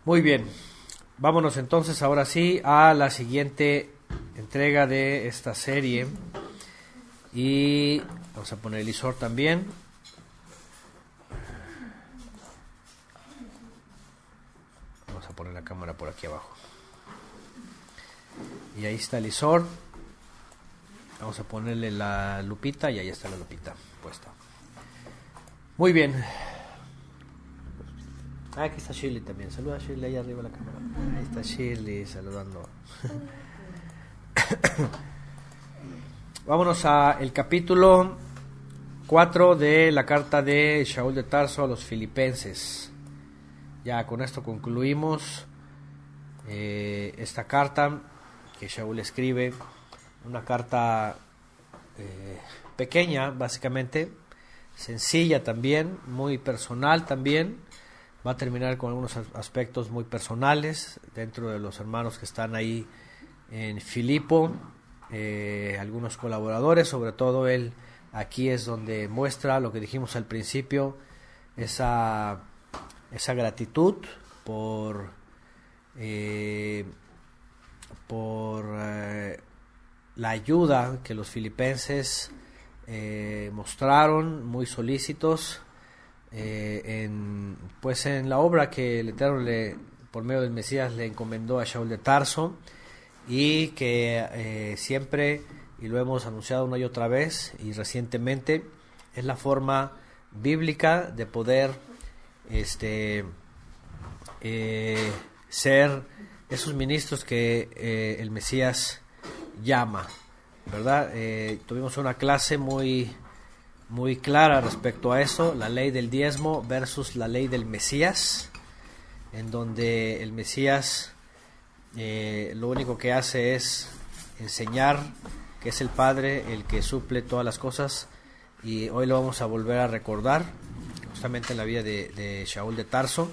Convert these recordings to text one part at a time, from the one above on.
Muy bien, vámonos entonces ahora sí a la siguiente entrega de esta serie y vamos a poner el ISOR también. Vamos a poner la cámara por aquí abajo. Y ahí está el ISOR. Vamos a ponerle la lupita y ahí está la lupita puesta. Muy bien. Aquí está Shirley también. Saluda a Shirley ahí arriba de la cámara. Ahí está Shirley saludando. Vámonos al capítulo 4 de la carta de Shaul de Tarso a los Filipenses. Ya con esto concluimos esta carta que Shaul escribe. Una carta pequeña, básicamente, sencilla también, muy personal también. Va a terminar con algunos aspectos muy personales dentro de los hermanos que están ahí en Filipo, algunos colaboradores, sobre todo él. Aquí es donde muestra lo que dijimos al principio, esa gratitud por la ayuda que los filipenses mostraron, muy solícitos en la obra que el Eterno por medio del Mesías le encomendó a Shaul de Tarso, y que siempre, y lo hemos anunciado una y otra vez y recientemente, es la forma bíblica de poder ser esos ministros que el Mesías llama, ¿verdad? Tuvimos una clase muy clara respecto a eso, la ley del diezmo versus la ley del Mesías, en donde el Mesías lo único que hace es enseñar que es el Padre el que suple todas las cosas, y hoy lo vamos a volver a recordar justamente en la vida de Shaul de Tarso,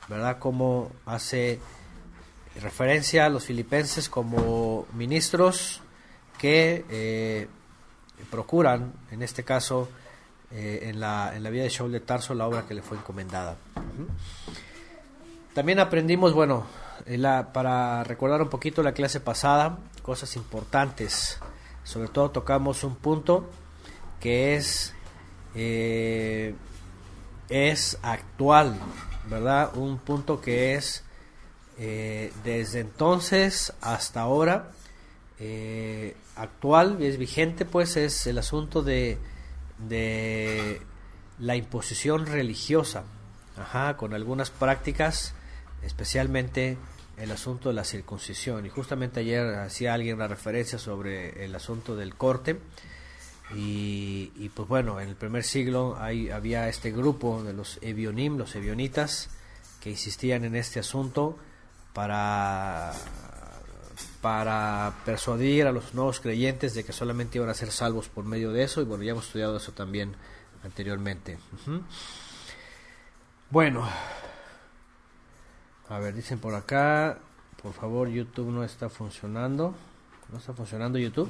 ¿verdad? Cómo hace referencia a los filipenses como ministros que procuran, en este caso, en la vida de Shaul de Tarso, la obra que le fue encomendada. También aprendimos, para recordar un poquito la clase pasada, cosas importantes. Sobre todo tocamos un punto que es actual, ¿verdad? Un punto que es desde entonces hasta ahora actual y es vigente, pues es el asunto de la imposición religiosa, con algunas prácticas, especialmente el asunto de la circuncisión. Y justamente ayer hacía alguien una referencia sobre el asunto del corte, y pues bueno, en el primer siglo había este grupo de los Evionim, los evionitas, que insistían en este asunto para persuadir a los nuevos creyentes de que solamente iban a ser salvos por medio de eso. Y bueno, ya hemos estudiado eso también anteriormente. Bueno, a ver, dicen por acá, por favor, YouTube no está funcionando. ¿No está funcionando YouTube?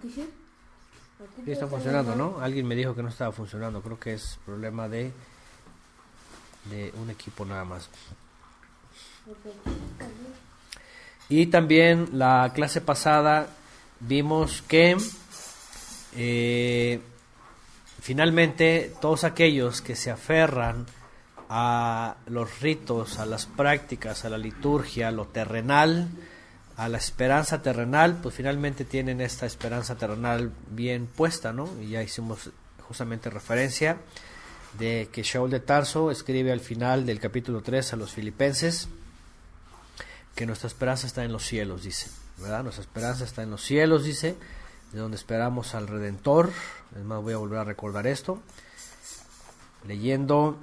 Sí está funcionando, ¿no? Alguien me dijo que no estaba funcionando. Creo que es problema de un equipo nada más. Y también la clase pasada vimos que finalmente todos aquellos que se aferran a los ritos, a las prácticas, a la liturgia, a lo terrenal, a la esperanza terrenal, pues finalmente tienen esta esperanza terrenal bien puesta, ¿no? Y ya hicimos justamente referencia de que Shaul de Tarso escribe al final del capítulo 3 a los filipenses que nuestra esperanza está en los cielos, dice, ¿verdad? Nuestra esperanza está en los cielos, dice, de donde esperamos al Redentor. Es más, voy a volver a recordar esto, leyendo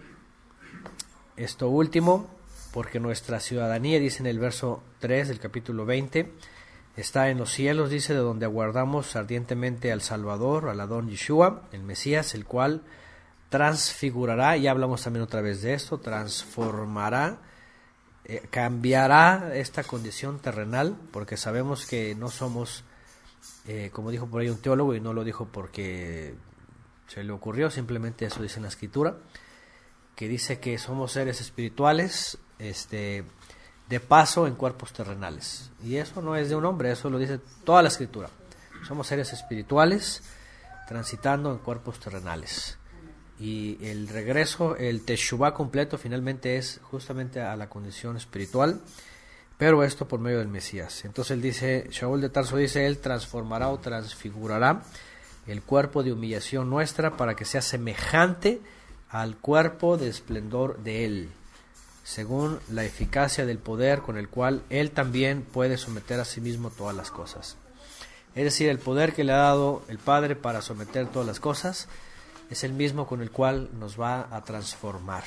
esto último, porque nuestra ciudadanía, dice en el verso 3 del capítulo 20, está en los cielos, dice, de donde aguardamos ardientemente al Salvador, al Adón Yeshua, el Mesías, el cual transfigurará, y hablamos también otra vez de esto, transformará, cambiará esta condición terrenal, porque sabemos que no somos, como dijo por ahí un teólogo, y no lo dijo porque se le ocurrió, simplemente eso dice en la Escritura, que dice que somos seres espirituales, de paso en cuerpos terrenales. Y eso no es de un hombre, eso lo dice toda la Escritura. Somos seres espirituales transitando en cuerpos terrenales. Y el regreso, el Teshuvah completo, finalmente es justamente a la condición espiritual, pero esto por medio del Mesías. Entonces él dice, Shaul de Tarso dice, él transformará o transfigurará el cuerpo de humillación nuestra para que sea semejante al cuerpo de esplendor de él, según la eficacia del poder con el cual él también puede someter a sí mismo todas las cosas. Es decir, el poder que le ha dado el Padre para someter todas las cosas es el mismo con el cual nos va a transformar.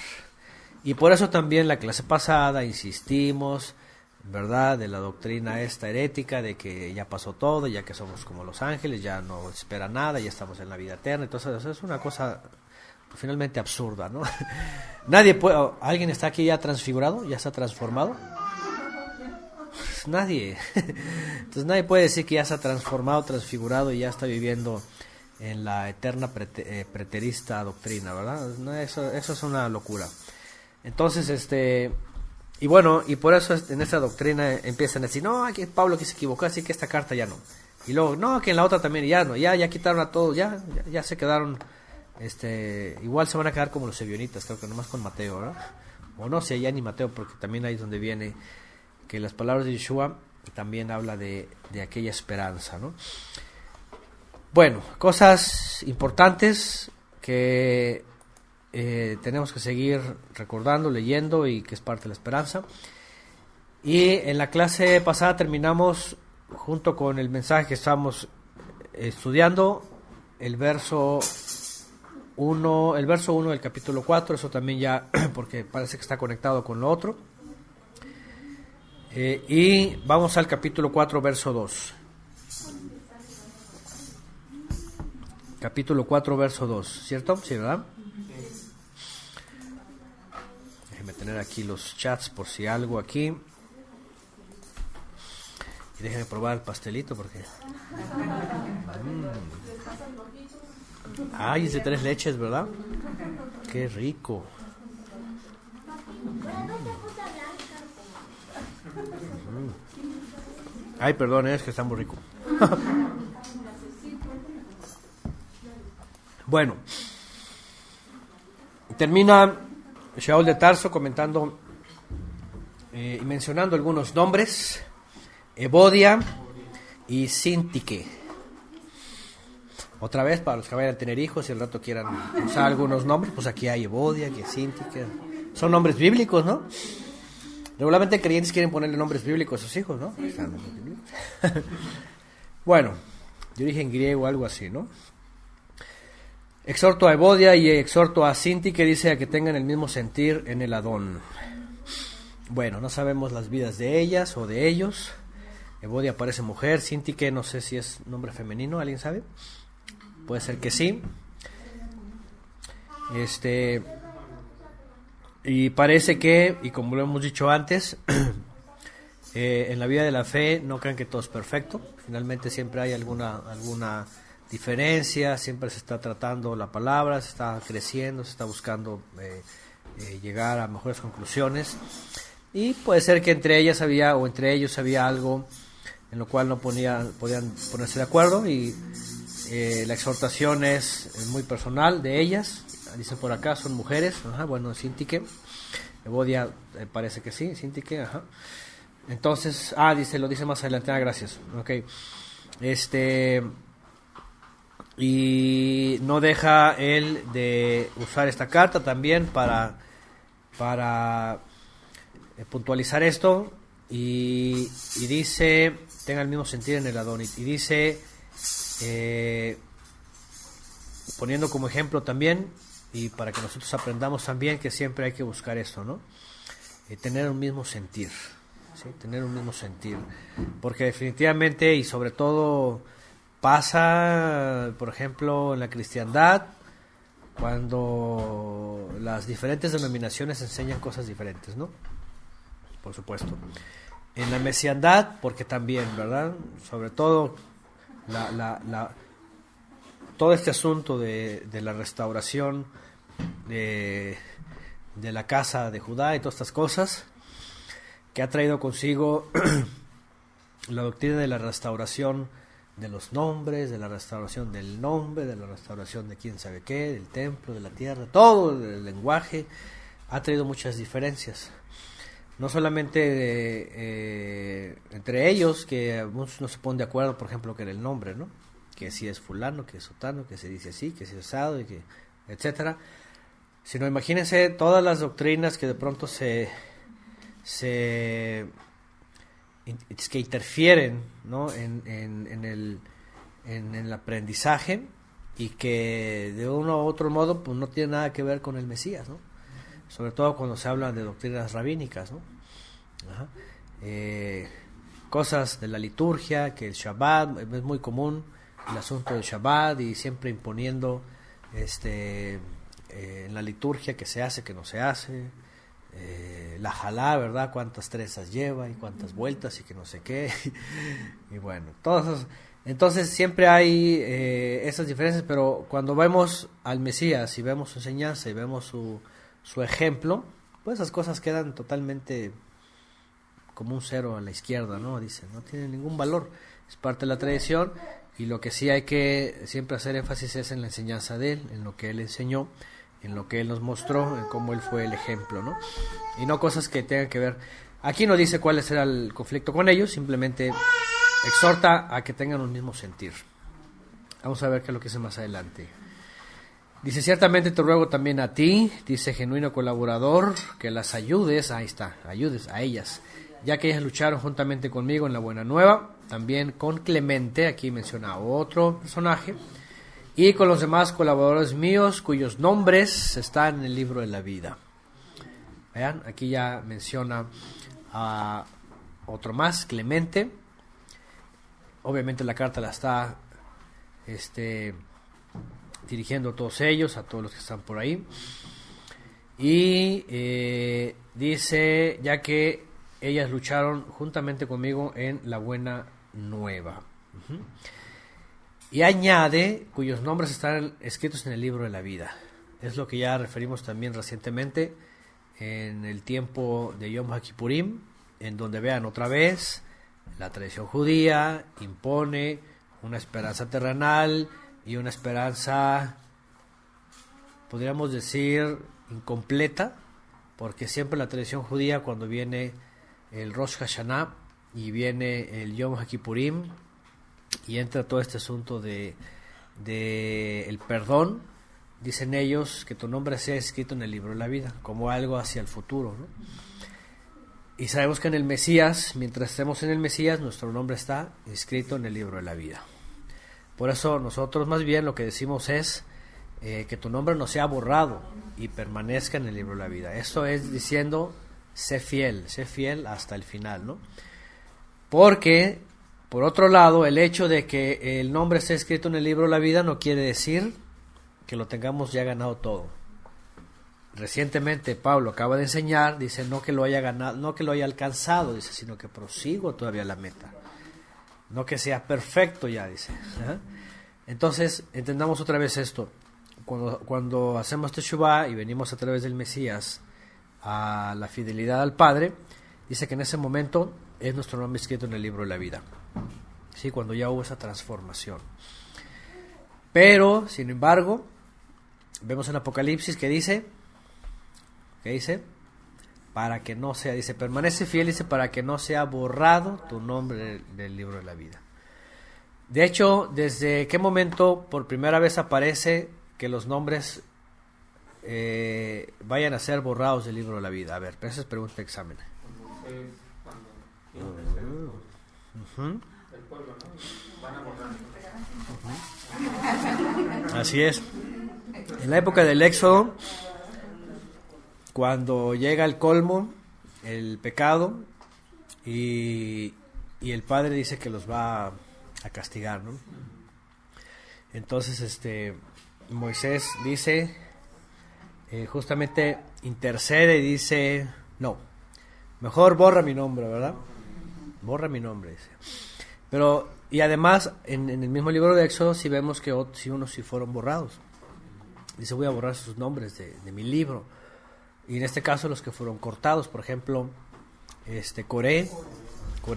Y por eso también la clase pasada insistimos, ¿verdad?, de la doctrina esta herética de que ya pasó todo, ya que somos como los ángeles, ya no espera nada, ya estamos en la vida eterna. Entonces es una cosa finalmente absurda, ¿no? Nadie puede, ¿alguien está aquí ya transfigurado? ¿Ya se ha transformado? Pues nadie. Entonces nadie puede decir que ya se ha transformado, transfigurado y ya está viviendo en la eterna preterista doctrina, ¿verdad? No, eso es una locura. Entonces, y bueno, y por eso en esta doctrina empiezan a decir, no, aquí Pablo que se equivocó, así que esta carta ya no. Y luego, no, que en la otra también, ya no, ya quitaron a todos, ya se quedaron, igual se van a quedar como los ebionitas, creo que nomás con Mateo, ¿verdad? O no sé, ya ni Mateo, porque también ahí es donde viene que las palabras de Yeshua también habla de aquella esperanza, ¿no? Bueno, cosas importantes que tenemos que seguir recordando, leyendo y que es parte de la esperanza. Y en la clase pasada terminamos junto con el mensaje que estamos estudiando el verso 1 del capítulo 4, eso también ya porque parece que está conectado con lo otro. Y vamos al capítulo 4, verso 2. Capítulo 4, verso 2, ¿cierto? Sí, ¿verdad? Déjenme tener aquí los chats por si algo aquí. Y déjenme probar el pastelito porque... Ay, es de 3 leches, ¿verdad? Qué rico. Ay, perdón, es que está muy rico. Bueno, termina Shaul de Tarso comentando y mencionando algunos nombres: Evodia y Síntique. Otra vez, para los que vayan a tener hijos y al rato quieran usar algunos nombres, pues aquí hay Evodia, que Síntique. Son nombres bíblicos, ¿no? Regularmente creyentes quieren ponerle nombres bíblicos a sus hijos, ¿no? Bueno, de origen griego, algo así, ¿no? Exhorto a Evodia y exhorto a Sinti, que dice a que tengan el mismo sentir en el Adón. Bueno, no sabemos las vidas de ellas o de ellos. Evodia parece mujer, Sinti que no sé si es nombre femenino, ¿alguien sabe? Puede ser que sí. Y parece que, y como lo hemos dicho antes, en la vida de la fe no crean que todo es perfecto. Finalmente siempre hay alguna diferencia, siempre se está tratando la palabra, se está creciendo, se está buscando llegar a mejores conclusiones, y puede ser que entre ellas había o entre ellos había algo en lo cual no podían ponerse de acuerdo, y la exhortación es muy personal de ellas. Dice por acá, son mujeres, bueno, Sintique, Evodia parece que sí, Sintique, entonces, lo dice más adelante, gracias, okay. Y no deja él de usar esta carta también para puntualizar esto, y dice, tenga el mismo sentido en el Adón, y dice, poniendo como ejemplo también, y para que nosotros aprendamos también, que siempre hay que buscar esto, ¿no? Tener un mismo sentir, ¿sí? Tener un mismo sentir, porque definitivamente y sobre todo pasa, por ejemplo, en la cristiandad, cuando las diferentes denominaciones enseñan cosas diferentes, ¿no? Por supuesto. En la mesiandad, porque también, ¿verdad? Sobre todo todo este asunto de la restauración de la casa de Judá y todas estas cosas, que ha traído consigo la doctrina de la restauración de los nombres, de la restauración del nombre, de la restauración de quién sabe qué, del templo, de la tierra, todo el lenguaje, ha traído muchas diferencias. No solamente entre ellos, que muchos no se ponen de acuerdo, por ejemplo, que en el nombre, ¿no? Que si es fulano, que es sotano, que se dice así, que si es asado, y que, etcétera. Sino imagínense todas las doctrinas que de pronto que interfieren, ¿no? en el aprendizaje, y que de uno u otro modo pues no tiene nada que ver con el Mesías, ¿no? Sobre todo cuando se habla de doctrinas rabínicas, ¿no? Ajá. Cosas de la liturgia, que el Shabbat, es muy común el asunto del Shabbat, y siempre imponiendo en la liturgia que se hace, que no se hace, la jalá, ¿verdad? Cuántas trenzas lleva y cuántas vueltas y que no sé qué. Y bueno, entonces siempre hay esas diferencias, pero cuando vemos al Mesías y vemos su enseñanza y vemos su ejemplo, pues esas cosas quedan totalmente como un cero a la izquierda, ¿no? Dice, no tiene ningún valor, es parte de la tradición, y lo que sí hay que siempre hacer énfasis es en la enseñanza de él, en lo que él enseñó, en lo que él nos mostró, en cómo él fue el ejemplo, ¿no? Y no cosas que tengan que ver. Aquí no dice cuál será el conflicto con ellos, simplemente exhorta a que tengan un mismo sentir. Vamos a ver qué es lo que dice más adelante. Dice, ciertamente te ruego también a ti, dice, genuino colaborador, que las ayudes, ahí está, ayudes a ellas, ya que ellas lucharon juntamente conmigo en la buena nueva, también con Clemente, aquí menciona a otro personaje, y con los demás colaboradores míos, cuyos nombres están en el libro de la vida. Vean, aquí ya menciona a otro más, Clemente. Obviamente la carta la está dirigiendo a todos ellos, a todos los que están por ahí. Y dice, ya que ellas lucharon juntamente conmigo en la buena nueva. Uh-huh. Y añade, cuyos nombres están escritos en el libro de la vida. Es lo que ya referimos también recientemente en el tiempo de Yom HaKippurim, en donde vean otra vez, la tradición judía impone una esperanza terrenal y una esperanza, podríamos decir, incompleta, porque siempre la tradición judía, cuando viene el Rosh Hashanah y viene el Yom HaKippurim y entra todo este asunto de el perdón, dicen ellos que tu nombre sea escrito en el libro de la vida, como algo hacia el futuro, ¿no? Y sabemos que en el Mesías, mientras estemos en el Mesías, nuestro nombre está escrito en el libro de la vida. Por eso nosotros más bien lo que decimos es que tu nombre no sea borrado y permanezca en el libro de la vida. Esto es diciendo, sé fiel hasta el final, ¿no? Porque, por otro lado, el hecho de que el nombre esté escrito en el libro de la vida no quiere decir que lo tengamos ya ganado todo. Recientemente Pablo acaba de enseñar, dice, no que lo haya ganado, no que lo haya alcanzado, dice, sino que prosigo todavía la meta. No que sea perfecto ya, dice. ¿Eh? Entonces, entendamos otra vez esto. Cuando hacemos Teshuvah y venimos a través del Mesías a la fidelidad al Padre, dice que en ese momento es nuestro nombre escrito en el libro de la vida. ¿Sí? Cuando ya hubo esa transformación. Pero, sin embargo, vemos en Apocalipsis que dice, para que no sea, dice, permanece fiel, dice, para que no sea borrado tu nombre del libro de la vida. De hecho, ¿desde qué momento por primera vez aparece que los nombres vayan a ser borrados del libro de la vida? A ver, esa es pregunta de examen. El pueblo, ¿no? Van a borrar. Así es. En la época del Éxodo, cuando llega el colmo, el pecado, y el Padre dice que los va a castigar, ¿no? Entonces, Moisés dice, justamente intercede y dice, no, mejor borra mi nombre, ¿verdad? Borra mi nombre, dice. Pero, y además, en el mismo libro de Éxodo, sí vemos que unos sí fueron borrados. Dice, voy a borrar sus nombres de mi libro. y en este caso los que fueron cortados, por ejemplo, Coré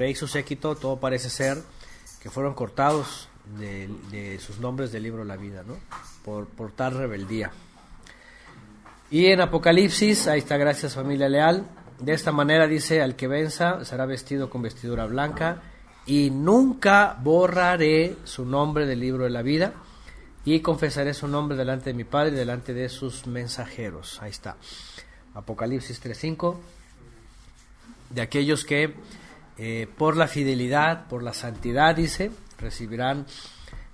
y su séquito, todo parece ser que fueron cortados de sus nombres del libro de la vida, ¿no? Por tal rebeldía. Y en Apocalipsis, ahí está, gracias familia leal, de esta manera dice: al que venza será vestido con vestidura blanca, y nunca borraré su nombre del libro de la vida, y confesaré su nombre delante de mi Padre y delante de sus mensajeros. Ahí está, Apocalipsis 3:5, de aquellos que por la fidelidad, por la santidad, dice, recibirán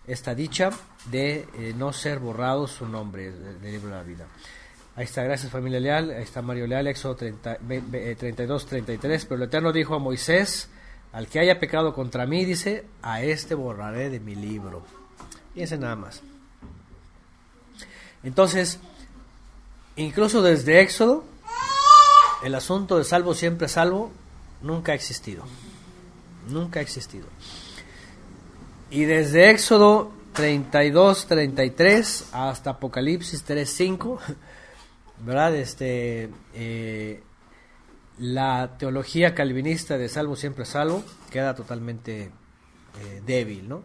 esta dicha de no ser borrado su nombre del libro de la vida. Ahí está, gracias familia leal. Ahí está Mario Leal, Éxodo 32:33. Pero el Eterno dijo a Moisés: al que haya pecado contra mí, dice, a este borraré de mi libro. Fíjense nada más. Entonces, incluso desde Éxodo, el asunto de salvo siempre salvo nunca ha existido. Nunca ha existido. Y desde Éxodo 32:33 hasta Apocalipsis 3:5, ¿verdad? La teología calvinista de salvo siempre salvo queda totalmente débil, ¿no?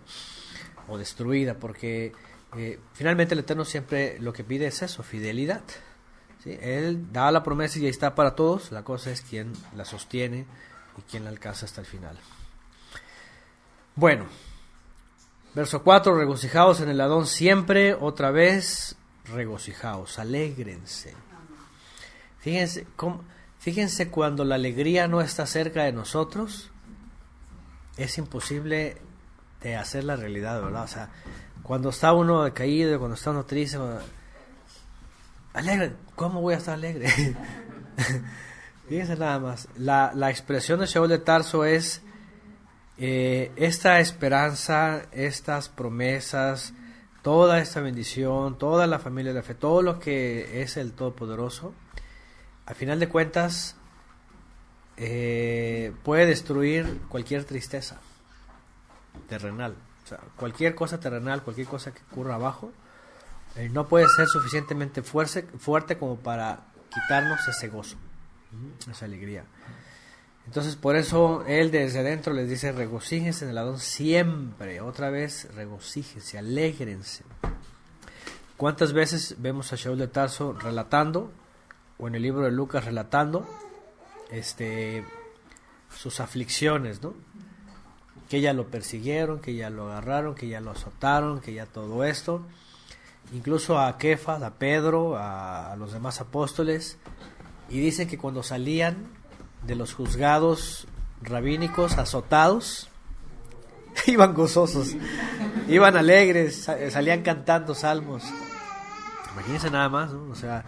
O destruida, porque finalmente el Eterno siempre lo que pide es eso, fidelidad, ¿sí? Él da la promesa y ahí está para todos, la cosa es quién la sostiene y quién la alcanza hasta el final. Bueno, verso 4: regocijaos en el Adón siempre, otra vez, regocijaos, alégrense. Fíjense cuando la alegría no está cerca de nosotros, es imposible de hacer la realidad, ¿verdad? O sea, cuando está uno decaído, cuando está uno triste, alegre, ¿cómo voy a estar alegre? Fíjense nada más, la expresión de Shaul de Tarso es esta esperanza, estas promesas, toda esta bendición, toda la familia de la fe, todo lo que es el Todopoderoso, al final de cuentas puede destruir cualquier tristeza terrenal. O sea, cualquier cosa terrenal, cualquier cosa que ocurra abajo, no puede ser suficientemente fuerte como para quitarnos ese gozo, esa alegría. Entonces, por eso él desde adentro les dice: regocíjense en el Adón siempre. Otra vez, regocíjense, alégrense. ¿Cuántas veces vemos a Shaul de Tarso relatando, o en el libro de Lucas relatando, sus aflicciones, ¿no? Que ya lo persiguieron, que ya lo agarraron, que ya lo azotaron, que ya todo esto. Incluso a Kefas, a Pedro, a los demás apóstoles. Y dicen que cuando salían de los juzgados rabínicos azotados, iban gozosos, iban alegres, salían cantando salmos. Imagínense nada más, ¿no? O sea,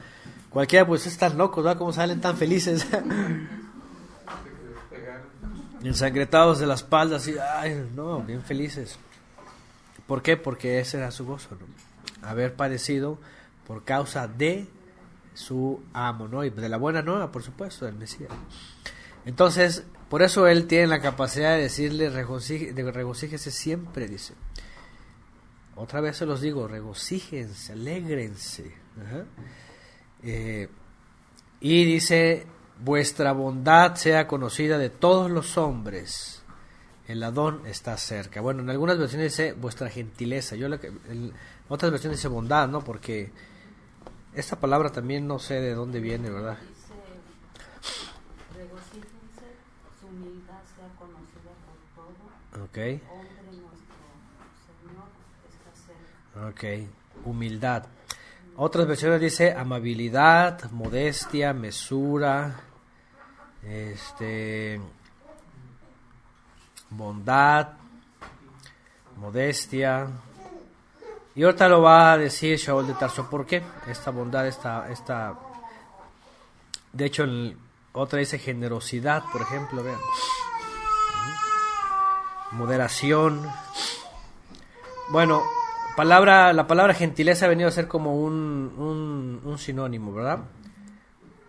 cualquiera pues están locos, ¿verdad? Cómo salen tan felices. Ensangretados de la espalda, así, ay, no, bien felices. ¿Por qué? Porque ese era su gozo, ¿no? Haber padecido por causa de su amo, ¿no? Y de la buena nueva, por supuesto, del Mesías. Entonces, por eso él tiene la capacidad de decirle: regocíjese siempre, dice. Otra vez se los digo: regocíjense, alégrense. Y dice: vuestra bondad sea conocida de todos los hombres, el Adón está cerca. Bueno, en algunas versiones dice vuestra gentileza, otras versiones dice bondad, ¿no? Porque esta palabra también no sé de dónde viene, ¿verdad? Dice: regocíjense, su humildad sea conocida por todo. Okay. Hombre nuestro Señor está cerca. Okay, humildad. Otras versiones dice amabilidad, modestia, mesura, bondad, modestia. Y ahorita lo va a decir Shaul de Tarso. ¿Por qué? Esta bondad, esta de hecho, otra dice generosidad, por ejemplo, vean. Moderación. Bueno, la palabra gentileza ha venido a ser como un sinónimo, ¿verdad?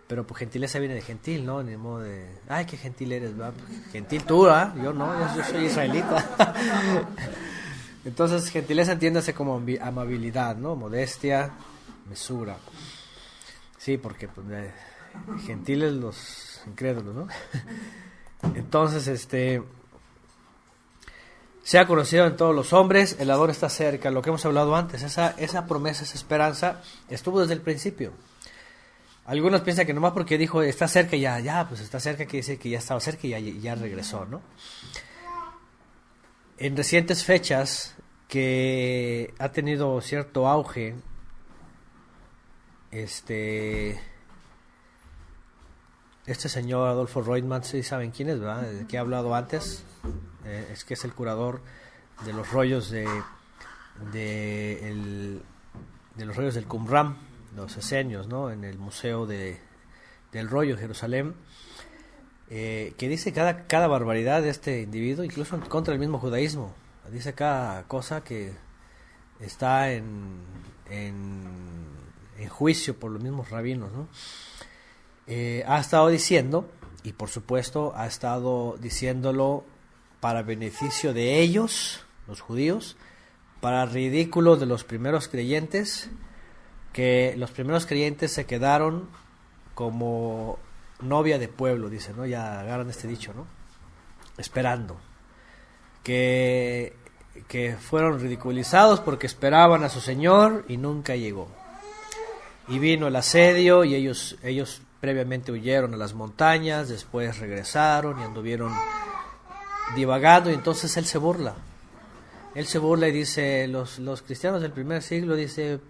Pero pues gentileza viene de gentil, ¿no? En el modo de, ay, qué gentil eres, ¿verdad? Gentil tú, ¿verdad? Yo no, yo soy israelita. Entonces, gentileza entiéndase como amabilidad, ¿no? Modestia, mesura. Sí, porque pues, Gentiles los incrédulos, ¿no? Entonces, sea conocido en todos los hombres, el Adón está cerca, lo que hemos hablado antes, esa promesa, esa esperanza, estuvo desde el principio. Algunos piensan que nomás porque dijo está cerca, pues está cerca, que dice que ya estaba cerca y ya regresó, ¿no? En recientes fechas, que ha tenido cierto auge, este señor Adolfo Reutemann, ¿sí saben quién es, verdad? De que he hablado antes, es que es el curador de los rollos de los rollos del Qumran, los esenios, ¿no? En el Museo del Rollo en Jerusalén, que dice cada barbaridad de este individuo, incluso contra el mismo judaísmo. Dice cada cosa que está en juicio por los mismos rabinos, ¿no? Ha estado diciendo, y por supuesto ha estado diciéndolo para beneficio de ellos, los judíos, para ridículo de los primeros creyentes, que los primeros creyentes se quedaron como novia de pueblo, dice, ¿no? Ya agarran este dicho, ¿no? Esperando. Que fueron ridiculizados porque esperaban a su Señor y nunca llegó. Y vino el asedio y ellos previamente huyeron a las montañas, después regresaron y anduvieron divagando, y entonces él se burla. Él se burla y dice, los cristianos del primer siglo, dice,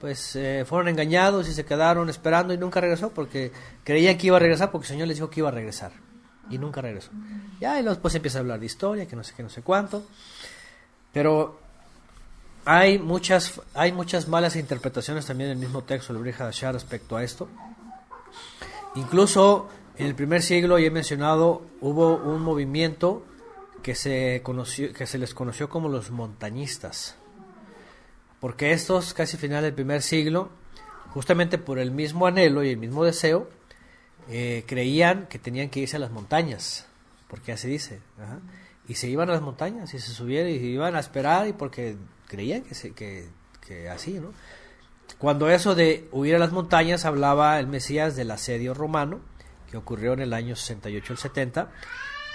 pues fueron engañados y se quedaron esperando y nunca regresó porque creían que iba a regresar porque el Señor les dijo que iba a regresar y nunca regresó. Ya, y después empieza a hablar de historia, que no sé qué, no sé cuánto. Pero hay muchas malas interpretaciones también en el mismo texto del Brit Hadashah respecto a esto. Incluso en el primer siglo, ya he mencionado, hubo un movimiento que se les conoció como los montañistas, porque estos, casi final del primer siglo, justamente por el mismo anhelo y el mismo deseo, creían que tenían que irse a las montañas, porque así dice, y se iban a las montañas y se subían y iban a esperar, y porque creían que así, ¿no? Cuando eso de huir a las montañas, hablaba el Mesías del asedio romano, que ocurrió en el año 68 al 70,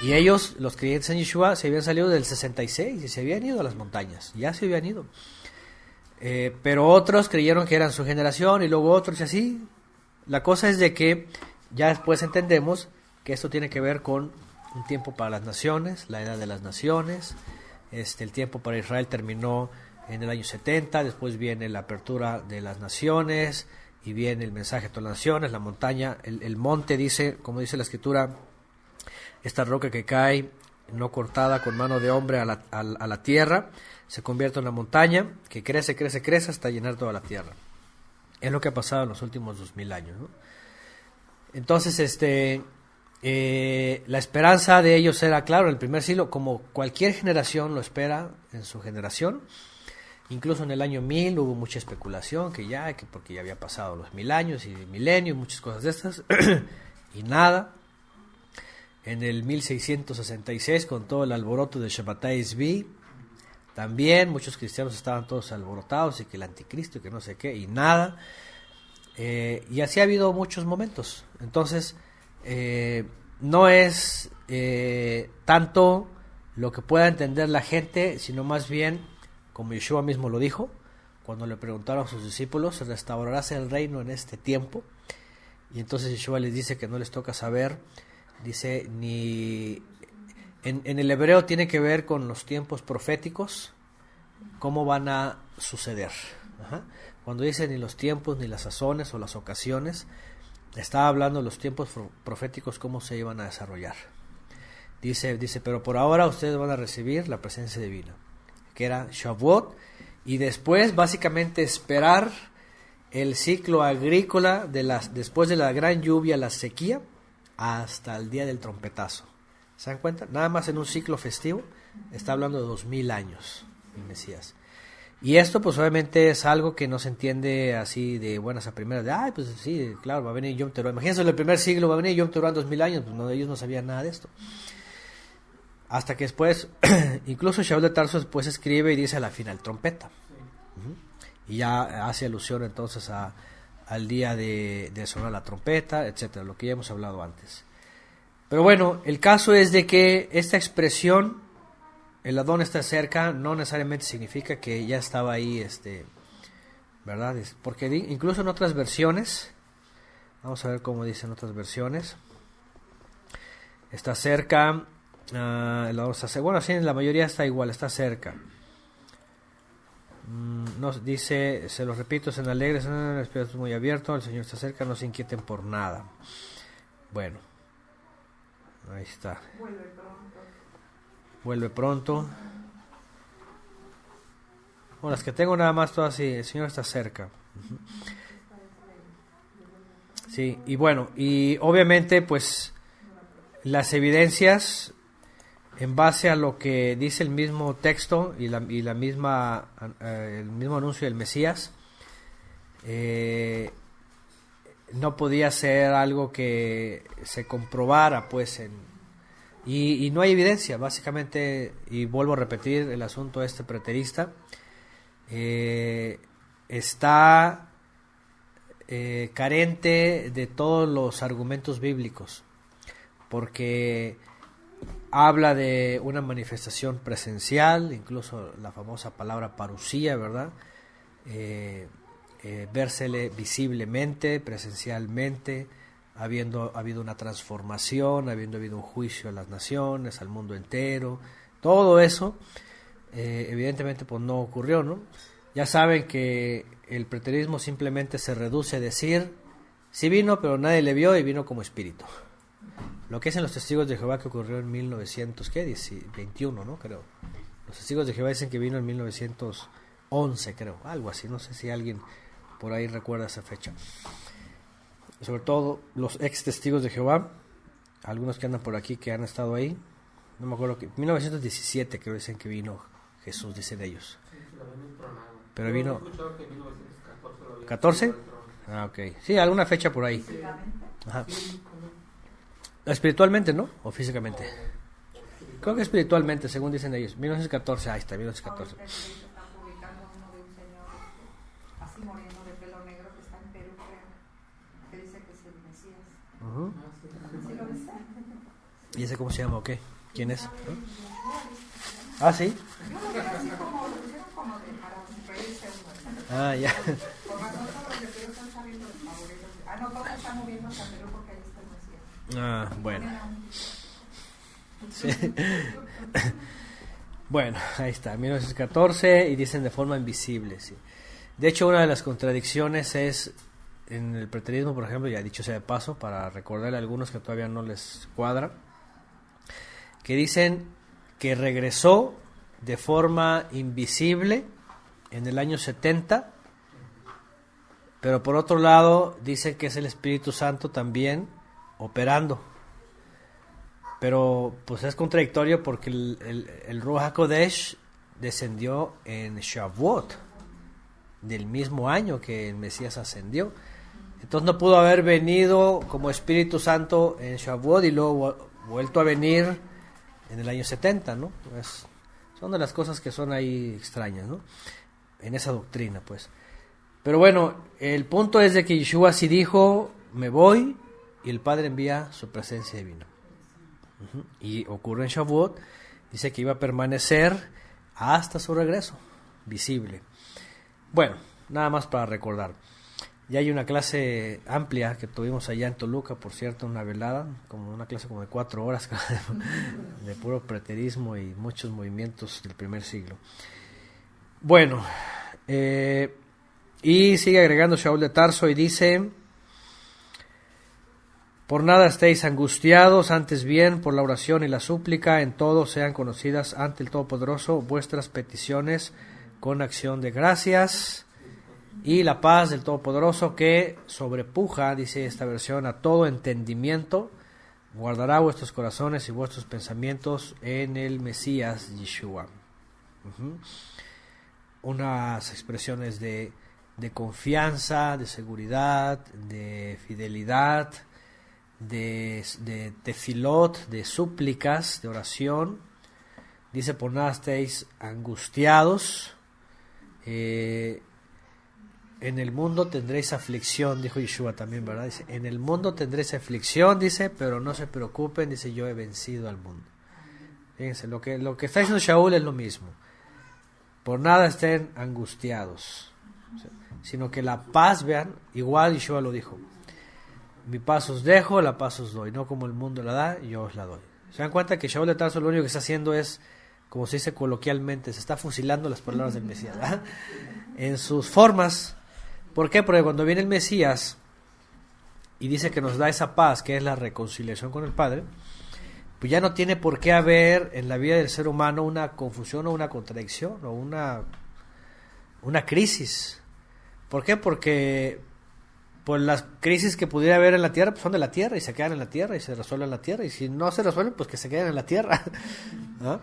y ellos, los creyentes en Yeshua, se habían salido del 66 y se habían ido a las montañas, ya se habían ido. Pero otros creyeron que eran su generación, y luego otros y así. La cosa es de que ya después entendemos que esto tiene que ver con un tiempo para las naciones, la edad de las naciones. El tiempo para Israel terminó en el año 70, después viene la apertura de las naciones y viene el mensaje a todas las naciones, la montaña, el monte, dice, como dice la escritura, esta roca que cae no cortada con mano de hombre a la tierra, se convierte en una montaña que crece hasta llenar toda la tierra. Es lo que ha pasado en los últimos 2000 años, ¿no? Entonces, la esperanza de ellos era, claro, en el primer siglo, como cualquier generación lo espera en su generación. Incluso en el año 1000 hubo mucha especulación, que porque ya había pasado los 1000 años y milenio, muchas cosas de estas, y nada. En el 1666, con todo el alboroto de Shabbatai Zvi, también muchos cristianos estaban todos alborotados, y que el anticristo, y que no sé qué, y nada. Y así ha habido muchos momentos. Entonces, no es tanto lo que pueda entender la gente, sino más bien, como Yeshua mismo lo dijo, cuando le preguntaron a sus discípulos, ¿restaurarás el reino en este tiempo? Y entonces Yeshua les dice que no les toca saber, dice, ni en el hebreo tiene que ver con los tiempos proféticos, cómo van a suceder. Cuando dice ni los tiempos, ni las sazones o las ocasiones, está hablando de los tiempos proféticos, cómo se iban a desarrollar. Dice, pero por ahora ustedes van a recibir la presencia divina, que era Shavuot, y después básicamente esperar el ciclo agrícola después de la gran lluvia, la sequía, hasta el día del trompetazo. ¿Se dan cuenta? Nada más en un ciclo festivo está hablando de 2000 años el Mesías. Y esto pues obviamente es algo que no se entiende así de buenas a primeras, pues sí, claro, va a venir Yom Teruah. Imagínense, en el primer siglo va a venir Yom Teruah en 2000 años, pues no, ellos no sabían nada de esto. Hasta que después, incluso Shaul de Tarso después escribe y dice a la final, trompeta. Y ya hace alusión entonces a al día de sonar la trompeta, etcétera, lo que ya hemos hablado antes. Pero bueno, el caso es de que esta expresión, el Adón está cerca, no necesariamente significa que ya estaba ahí, ¿verdad? Porque incluso en otras versiones, vamos a ver cómo dicen otras versiones, está cerca, el Adón está cerca, bueno, sí, en la mayoría está igual, está cerca. Nos dice, se los repito, sean alegres, el espíritu es muy abierto, el Señor está cerca, no se inquieten por nada. Bueno, ahí está. Vuelve pronto. Bueno, las que tengo nada más todas así, el Señor está cerca. Sí, y bueno, y obviamente pues las evidencias en base a lo que dice el mismo texto y la misma el mismo anuncio del Mesías, no podía ser algo que se comprobara pues y no hay evidencia básicamente, y vuelvo a repetir el asunto preterista, está carente de todos los argumentos bíblicos, porque habla de una manifestación presencial, incluso la famosa palabra parusía, ¿verdad? Vérsele visiblemente, presencialmente, habiendo habido una transformación, habiendo habido un juicio a las naciones, al mundo entero, todo eso, evidentemente pues no ocurrió, ¿no? Ya saben que el preterismo simplemente se reduce a decir, sí vino, pero nadie le vio y vino como espíritu. Lo que dicen los testigos de Jehová que ocurrió en 1921, ¿no? Creo. Los testigos de Jehová dicen que vino en 1911, creo. Algo así, no sé si alguien por ahí recuerda esa fecha. Sobre todo los ex testigos de Jehová, algunos que andan por aquí que han estado ahí. No me acuerdo, 1917 creo dicen que vino Jesús, dicen ellos. Pero vino... ¿14? Ah, ok. Sí, alguna fecha por ahí. Ajá. Espiritualmente, ¿no? ¿O físicamente? Creo que espiritualmente, según dicen ellos. 1914, ahí está, 1914. Están publicando uno de un señor así moreno de pelo negro que está en Perú, creo, que dice que es el Mesías. Uh-huh. ¿Sí lo ves? ¿Y ese cómo se llama o qué? ¿Quién es? Ah, sí. Yo lo veo así como, lo pusieron como de para reírse uno. Ah, ya. Por razón todos los de Perú están saliendo los favoritos. Ah, no, todos están moviéndose a Perú porque ahí está el Mesías. Ah, bueno. Sí. Bueno, ahí está, 1914, y dicen de forma invisible, sí. De hecho, una de las contradicciones es en el preterismo, por ejemplo, ya dicho sea de paso, para recordarle a algunos que todavía no les cuadra, que dicen que regresó de forma invisible en el año 70, pero por otro lado dicen que es el Espíritu Santo también operando. Pero pues es contradictorio porque el Ruach HaKodesh descendió en Shavuot, del mismo año que el Mesías ascendió. Entonces no pudo haber venido como Espíritu Santo en Shavuot y luego vuelto a venir en el año 70, ¿no? Pues, son de las cosas que son ahí extrañas, ¿no? En esa doctrina, pues. Pero bueno, el punto es de que Yeshua sí dijo, me voy, y el Padre envía su presencia divina. Uh-huh. Y ocurre en Shavuot, dice que iba a permanecer hasta su regreso, visible. Bueno, nada más para recordar. Ya hay una clase amplia que tuvimos allá en Toluca, por cierto, una velada, como una clase como de 4 horas, de puro preterismo y muchos movimientos del primer siglo. Bueno, y sigue agregando Shaul de Tarso y dice... Por nada estéis angustiados, antes bien, por la oración y la súplica, en todo sean conocidas ante el Todopoderoso vuestras peticiones con acción de gracias, y la paz del Todopoderoso que sobrepuja, dice esta versión, a todo entendimiento, guardará vuestros corazones y vuestros pensamientos en el Mesías Yeshua. Unas expresiones de confianza, de seguridad, de fidelidad, de tefilot, de súplicas, de oración. Dice, por nada estéis angustiados, en el mundo tendréis aflicción, dijo Yeshua también, ¿verdad? Dice, en el mundo tendréis aflicción, dice, pero no se preocupen, dice, yo he vencido al mundo. Fíjense, lo que está diciendo Shaul es lo mismo. Por nada estén angustiados, sino que la paz, vean, igual Yeshua lo dijo. Mi paz os dejo, la paz os doy, no como el mundo la da, yo os la doy. Se dan cuenta que Shaul de Tarso lo único que está haciendo es, como se dice coloquialmente, se está fusilando las palabras del Mesías, ¿verdad? En sus formas. ¿Por qué? Porque cuando viene el Mesías y dice que nos da esa paz, que es la reconciliación con el Padre, pues ya no tiene por qué haber en la vida del ser humano una confusión o una contradicción o una crisis. ¿Por qué? Porque pues las crisis que pudiera haber en la tierra pues son de la tierra y se quedan en la tierra y se resuelven en la tierra, y si no se resuelven pues que se queden en la tierra. ¿No?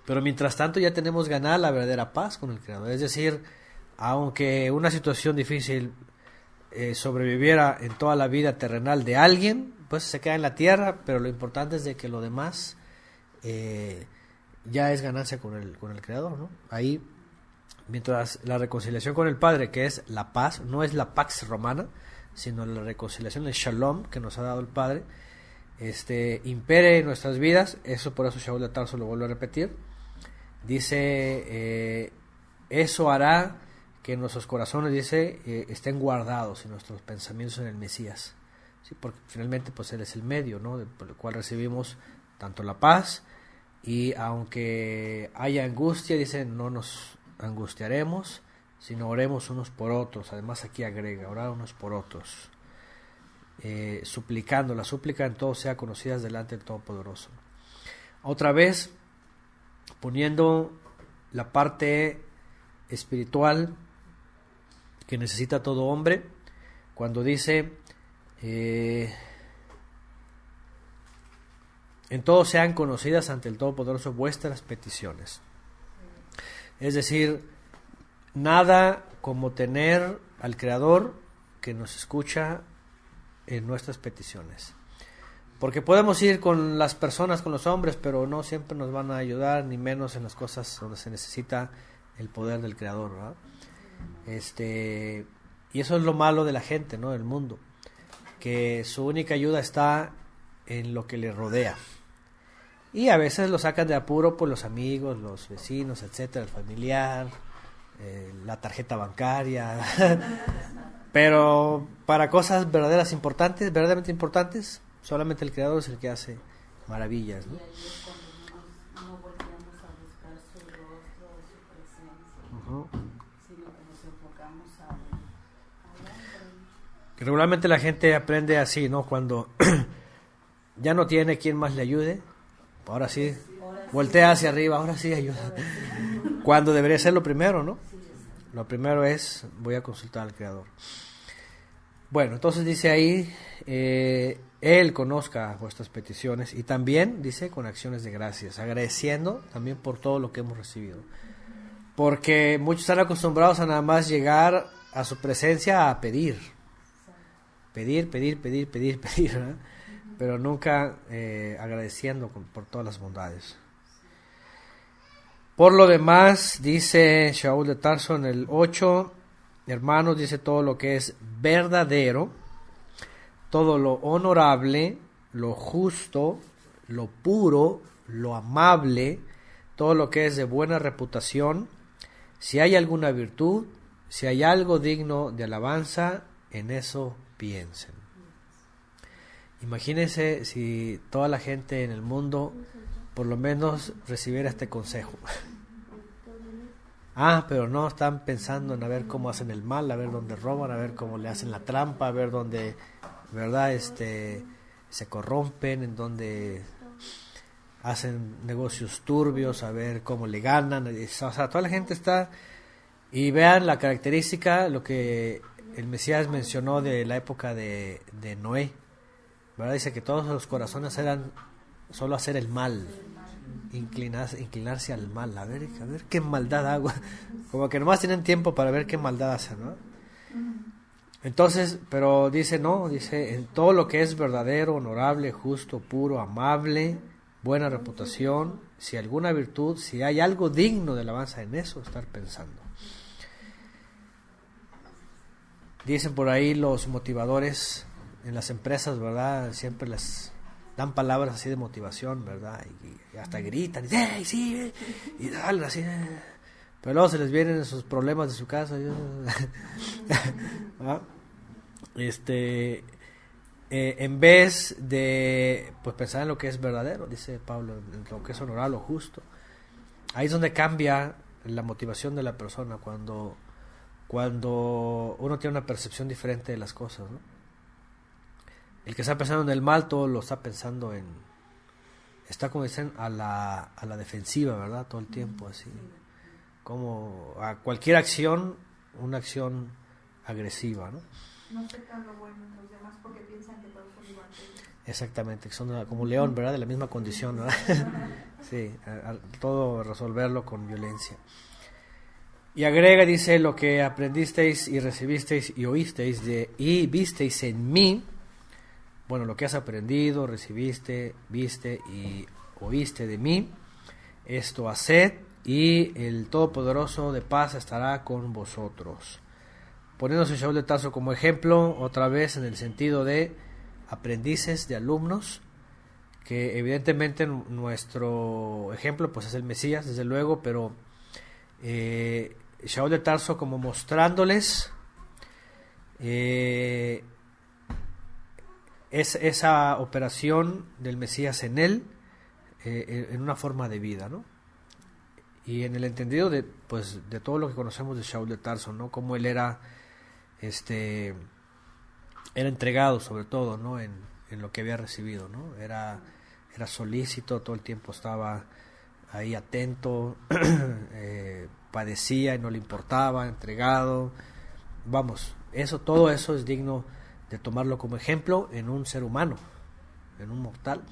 Pero mientras tanto ya tenemos ganada la verdadera paz con el Creador. Es decir, aunque una situación difícil sobreviviera en toda la vida terrenal de alguien, pues se queda en la tierra, pero lo importante es de que lo demás ya es ganancia con el Creador, ¿no? Ahí, mientras la reconciliación con el Padre, que es la paz, no es la pax romana, sino la reconciliación, el shalom que nos ha dado el Padre, impere en nuestras vidas. Eso por eso Shaul de Tarso lo vuelve a repetir. Dice, eso hará que nuestros corazones, dice, estén guardados y nuestros pensamientos en el Mesías. Sí, porque finalmente pues Él es el medio, ¿no? Por el cual recibimos tanto la paz, y aunque haya angustia, dice, no nos angustiaremos, sino oremos unos por otros. Además aquí agrega, orar unos por otros, suplicando, la súplica en todo sea conocidas delante del Todopoderoso. Otra vez, poniendo la parte espiritual que necesita todo hombre, cuando dice, en todo sean conocidas ante el Todopoderoso vuestras peticiones. Es decir, nada como tener al Creador que nos escucha en nuestras peticiones. Porque podemos ir con las personas, con los hombres, pero no siempre nos van a ayudar, ni menos en las cosas donde se necesita el poder del Creador, ¿verdad? Y eso es lo malo de la gente, ¿no? Del mundo, que su única ayuda está en lo que le rodea. Y a veces lo sacan de apuro por los amigos, los vecinos, etcétera, el familiar, la tarjeta bancaria. Pero para cosas verdaderamente importantes, solamente el Creador es el que hace maravillas, ¿no? Y ahí es cuando no volteamos a buscar su rostro o su presencia, sino que nos enfocamos a que regularmente la gente aprende así, ¿no? Cuando ya no tiene quien más le ayude, ahora sí, voltea hacia arriba, ahora sí ayuda. Cuando debería ser lo primero, ¿no? Lo primero es, voy a consultar al Creador. Bueno, entonces dice ahí, Él conozca vuestras peticiones, y también, dice, con acciones de gracias, agradeciendo también por todo lo que hemos recibido. Porque muchos están acostumbrados a nada más llegar a su presencia a pedir, ¿verdad? Pero nunca agradeciendo por todas las bondades. Por lo demás, dice Shaul de Tarso en el 8, hermanos, dice, todo lo que es verdadero, todo lo honorable, lo justo, lo puro, lo amable, todo lo que es de buena reputación, si hay alguna virtud, si hay algo digno de alabanza, en eso piensen. Imagínense si toda la gente en el mundo por lo menos recibiera este consejo. Pero no, están pensando en a ver cómo hacen el mal, a ver dónde roban, a ver cómo le hacen la trampa, a ver dónde, ¿verdad? Se corrompen, en dónde hacen negocios turbios, a ver cómo le ganan. O sea, toda la gente está, y vean la característica, lo que el Mesías mencionó de la época de Noé, ¿verdad? Dice que todos los corazones eran solo hacer el mal, inclinarse al mal, a ver qué maldad hago, como que nomás tienen tiempo para ver qué maldad hacen, ¿no? Entonces, pero dice, no, dice, en todo lo que es verdadero, honorable, justo, puro, amable, buena reputación, si alguna virtud, si hay algo digno de alabanza, en eso estar pensando. Dicen por ahí los motivadores en las empresas, ¿verdad? Siempre les dan palabras así de motivación, ¿verdad? Y hasta gritan, y dicen, ¡hey, sí! Y dale, así. Pero luego se les vienen sus problemas de su casa. ¿Ah? En vez de pues pensar en lo que es verdadero, dice Pablo, en lo que es honorable o justo. Ahí es donde cambia la motivación de la persona, cuando uno tiene una percepción diferente de las cosas, ¿no? El que está pensando en el mal, todo lo está pensando está como dicen a la defensiva, ¿verdad? Todo el tiempo así, como a cualquier acción, una acción agresiva, ¿no? No aceptan lo bueno en los demás porque piensan que todos son igual que ellos. Exactamente, que son como un león, ¿verdad? De la misma condición, ¿verdad? Sí, todo resolverlo con violencia. Y agrega, dice, lo que aprendisteis y recibisteis y oísteis y visteis en mí. Bueno, lo que has aprendido, recibiste, viste y oíste de mí, esto haced, y el Todopoderoso de paz estará con vosotros. Poniéndose Shaul de Tarso como ejemplo, otra vez en el sentido de aprendices, de alumnos, que evidentemente nuestro ejemplo pues es el Mesías, desde luego, pero Shaul de Tarso como mostrándoles esa operación del Mesías en él, en una forma de vida, ¿no? Y en el entendido de todo lo que conocemos de Shaul de Tarso, ¿no? Como él era entregado sobre todo, ¿no? En lo que había recibido, ¿no? Era solícito, todo el tiempo estaba ahí atento, padecía y no le importaba, entregado. Vamos, todo eso es digno de tomarlo como ejemplo en un ser humano, en un mortal.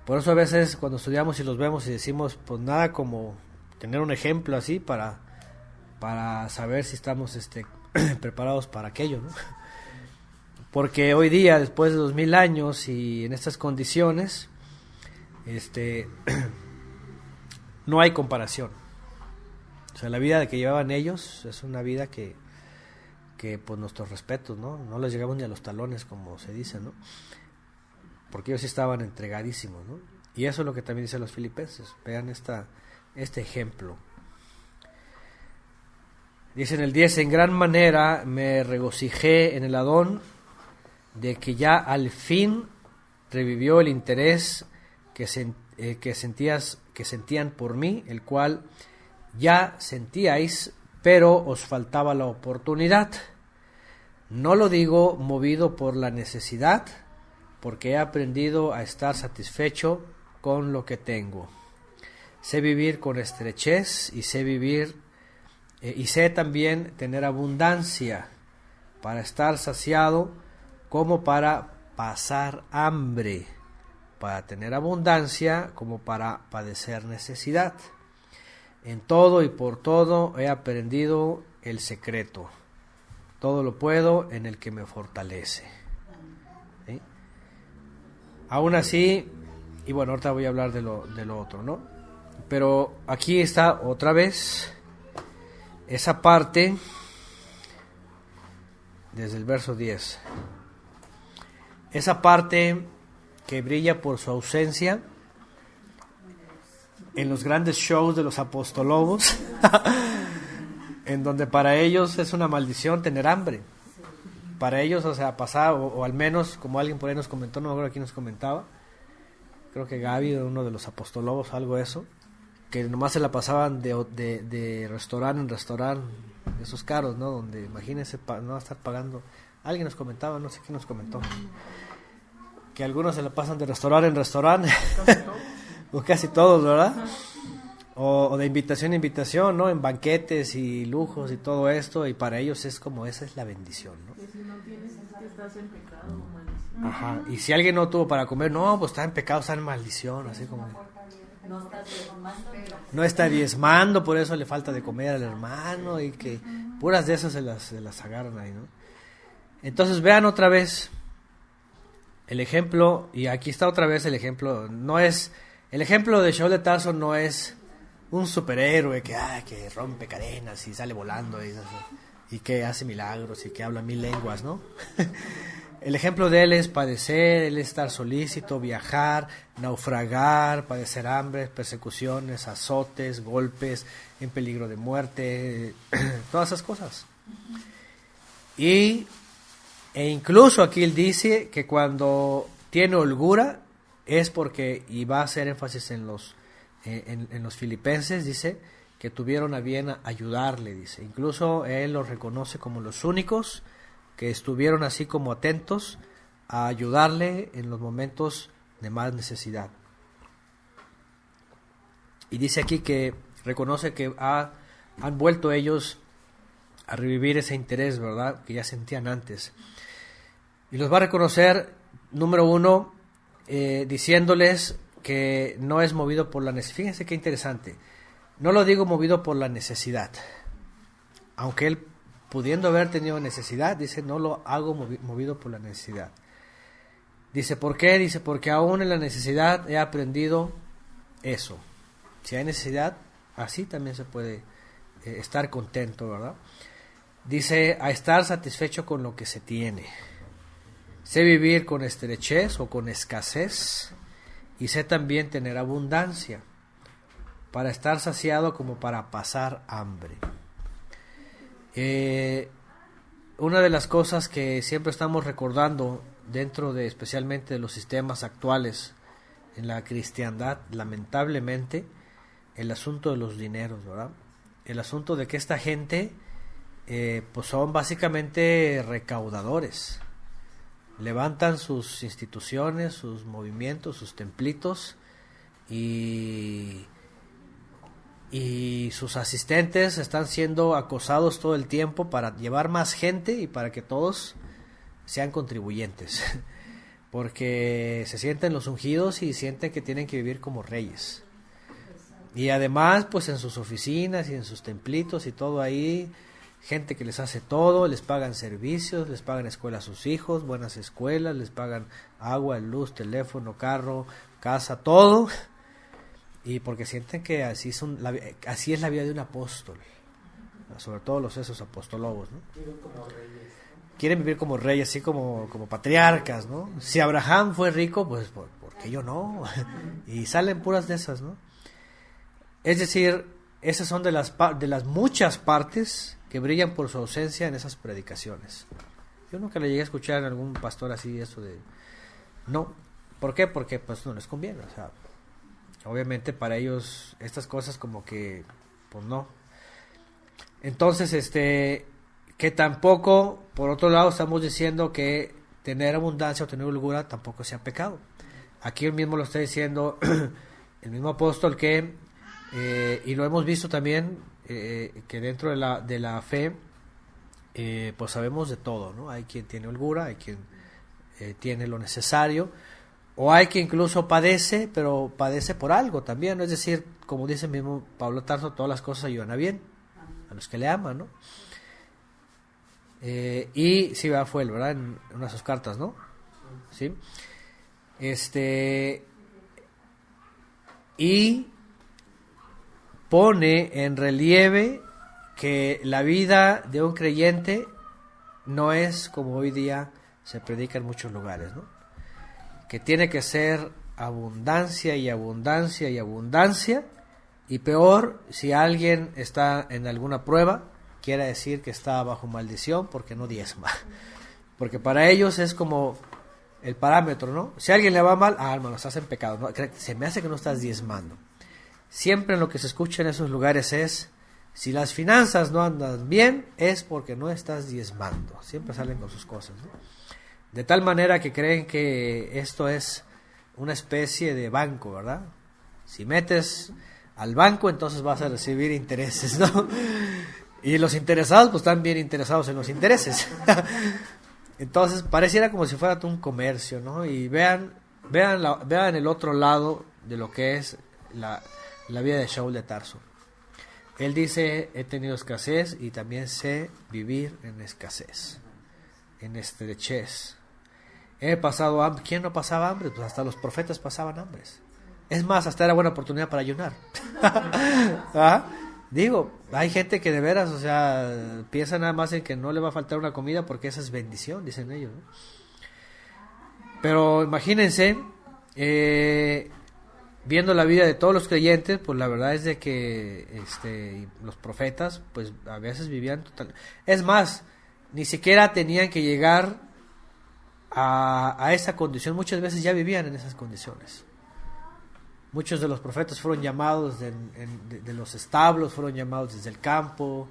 Por eso a veces cuando estudiamos y los vemos y decimos, pues nada como tener un ejemplo así para saber si estamos preparados para aquello, ¿no? Porque hoy día, después de 2000 años y en estas condiciones, no hay comparación. O sea, la vida que llevaban ellos es una vida que pues nuestros respetos, ¿no? No les llegamos ni a los talones, como se dice, ¿no? Porque ellos sí estaban entregadísimos, ¿no? Y eso es lo que también dicen los filipenses. Vean este ejemplo. Dice en el 10, en gran manera me regocijé en el Adón de que ya al fin revivió el interés que sentían por mí, el cual ya sentíais, pero os faltaba la oportunidad. No lo digo movido por la necesidad, porque he aprendido a estar satisfecho con lo que tengo. Sé vivir con estrechez y sé también tener abundancia, para estar saciado como para pasar hambre, para tener abundancia como para padecer necesidad. En todo y por todo he aprendido el secreto. Todo lo puedo en el que me fortalece. ¿Sí? Aún así, y bueno, ahorita voy a hablar de lo otro, ¿no? Pero aquí está otra vez esa parte desde el verso 10. Esa parte que brilla por su ausencia en los grandes shows de los apostolobos, en donde para ellos es una maldición tener hambre. Para ellos, o sea, pasar, o al menos, como alguien por ahí nos comentó, no me acuerdo quién nos comentaba, creo que Gaby, uno de los apostolobos, algo de eso, que nomás se la pasaban de restaurante en restaurante, esos caros, ¿no? Donde, imagínense, no estar pagando. Alguien nos comentaba, no sé quién nos comentó, que algunos se la pasan de restaurante en restaurante, o casi todos, ¿verdad? O de invitación en invitación, ¿no? En banquetes y lujos y todo esto, y para ellos es como, esa es la bendición, ¿no? Que si no tienes, es que estás en pecado o maldición. Ajá, y si alguien no tuvo para comer, no, pues está en pecado, está en maldición, así como... No estás diezmando. No está diezmando, por eso le falta de comer al hermano, y que puras de esas se las agarran ahí, ¿no? Entonces vean otra vez el ejemplo, y aquí está otra vez el ejemplo. El ejemplo de Shaul de Tarso no es un superhéroe que rompe cadenas y sale volando y eso. y que hace milagros y que habla 1000 lenguas, ¿no? El ejemplo de él es padecer, él es estar solícito, viajar, naufragar, padecer hambre, persecuciones, azotes, golpes, en peligro de muerte, todas esas cosas. E incluso aquí él dice que cuando tiene holgura es porque, y va a hacer énfasis en los filipenses, dice que tuvieron a bien ayudarle, dice. Incluso él los reconoce como los únicos que estuvieron así como atentos a ayudarle en los momentos de más necesidad. Y dice aquí que reconoce que han vuelto ellos a revivir ese interés, ¿verdad?, que ya sentían antes. Y los va a reconocer, número 1, diciéndoles que no es movido por la necesidad. Fíjense qué interesante. No lo digo movido por la necesidad. Aunque él, pudiendo haber tenido necesidad, dice, no lo hago movido por la necesidad. Dice, ¿por qué? Dice, porque aún en la necesidad he aprendido eso. Si hay necesidad, así también se puede estar contento, ¿verdad? Dice, a estar satisfecho con lo que se tiene. Sé vivir con estrechez o con escasez, y sé también tener abundancia, para estar saciado como para pasar hambre. Una de las cosas que siempre estamos recordando dentro de, especialmente de los sistemas actuales en la cristiandad, lamentablemente, el asunto de los dineros, ¿verdad? El asunto de que esta gente pues son básicamente recaudadores. Levantan sus instituciones, sus movimientos, sus templitos, y sus asistentes están siendo acosados todo el tiempo para llevar más gente y para que todos sean contribuyentes, porque se sienten los ungidos y sienten que tienen que vivir como reyes. Y además, pues en sus oficinas y en sus templitos y todo ahí, gente que les hace todo, les pagan servicios, les pagan escuela a sus hijos, buenas escuelas, les pagan agua, luz, teléfono, carro, casa, todo. Y porque sienten que así es la vida de un apóstol, sobre todo esos apostólogos, ¿no? Quieren vivir como reyes, así como patriarcas, ¿no? Si Abraham fue rico, pues ¿por qué yo no? Y salen puras de esas, ¿no? Es decir, esas son de las muchas partes que brillan por su ausencia en esas predicaciones. Yo nunca le llegué a escuchar a algún pastor así eso de... No. ¿Por qué? Porque pues no les conviene, o sea... Obviamente para ellos estas cosas como que, pues no. Entonces, que tampoco, por otro lado, estamos diciendo que tener abundancia o tener holgura tampoco sea pecado. Aquí él mismo lo está diciendo el mismo apóstol que, y lo hemos visto también, que dentro de la fe, pues sabemos de todo, ¿no? Hay quien tiene holgura, hay quien tiene lo necesario, o hay que incluso padece, pero padece por algo también, ¿no? Es decir, como dice mismo Pablo Tarso, todas las cosas ayudan a bien, a los que le aman, ¿no? Y sí, fue él, ¿verdad? En una de sus cartas, ¿no? Sí. Y pone en relieve que la vida de un creyente no es como hoy día se predica en muchos lugares, ¿no? Que tiene que ser abundancia y abundancia y abundancia, y peor si alguien está en alguna prueba, quiere decir que está bajo maldición porque no diezma, porque para ellos es como el parámetro, ¿no? Si a alguien le va mal, hermano, estás en pecado, ¿no? Se me hace que no estás diezmando. Siempre en lo que se escucha en esos lugares es, si las finanzas no andan bien, es porque no estás diezmando. Siempre salen con sus cosas, ¿no? De tal manera que creen que esto es una especie de banco, ¿verdad? Si metes al banco, entonces vas a recibir intereses, ¿no? Y los interesados, pues están bien interesados en los intereses. Entonces, pareciera como si fuera un comercio, ¿no? Y vean el otro lado de lo que es la vida de Shaul de Tarso. Él dice, he tenido escasez y también sé vivir en escasez, en estrechez. He pasado hambre. ¿Quién no pasaba hambre? Pues hasta los profetas pasaban hambres. Es más, hasta era buena oportunidad para ayunar. ¿Ah? Digo, hay gente que de veras, o sea, piensa nada más en que no le va a faltar una comida porque esa es bendición, dicen ellos, ¿no? Pero imagínense, viendo la vida de todos los creyentes, pues la verdad es de que los profetas, pues a veces vivían total... Es más, ni siquiera tenían que llegar a esa condición, muchas veces ya vivían en esas condiciones. Muchos de los profetas fueron llamados de los establos, fueron llamados desde el campo.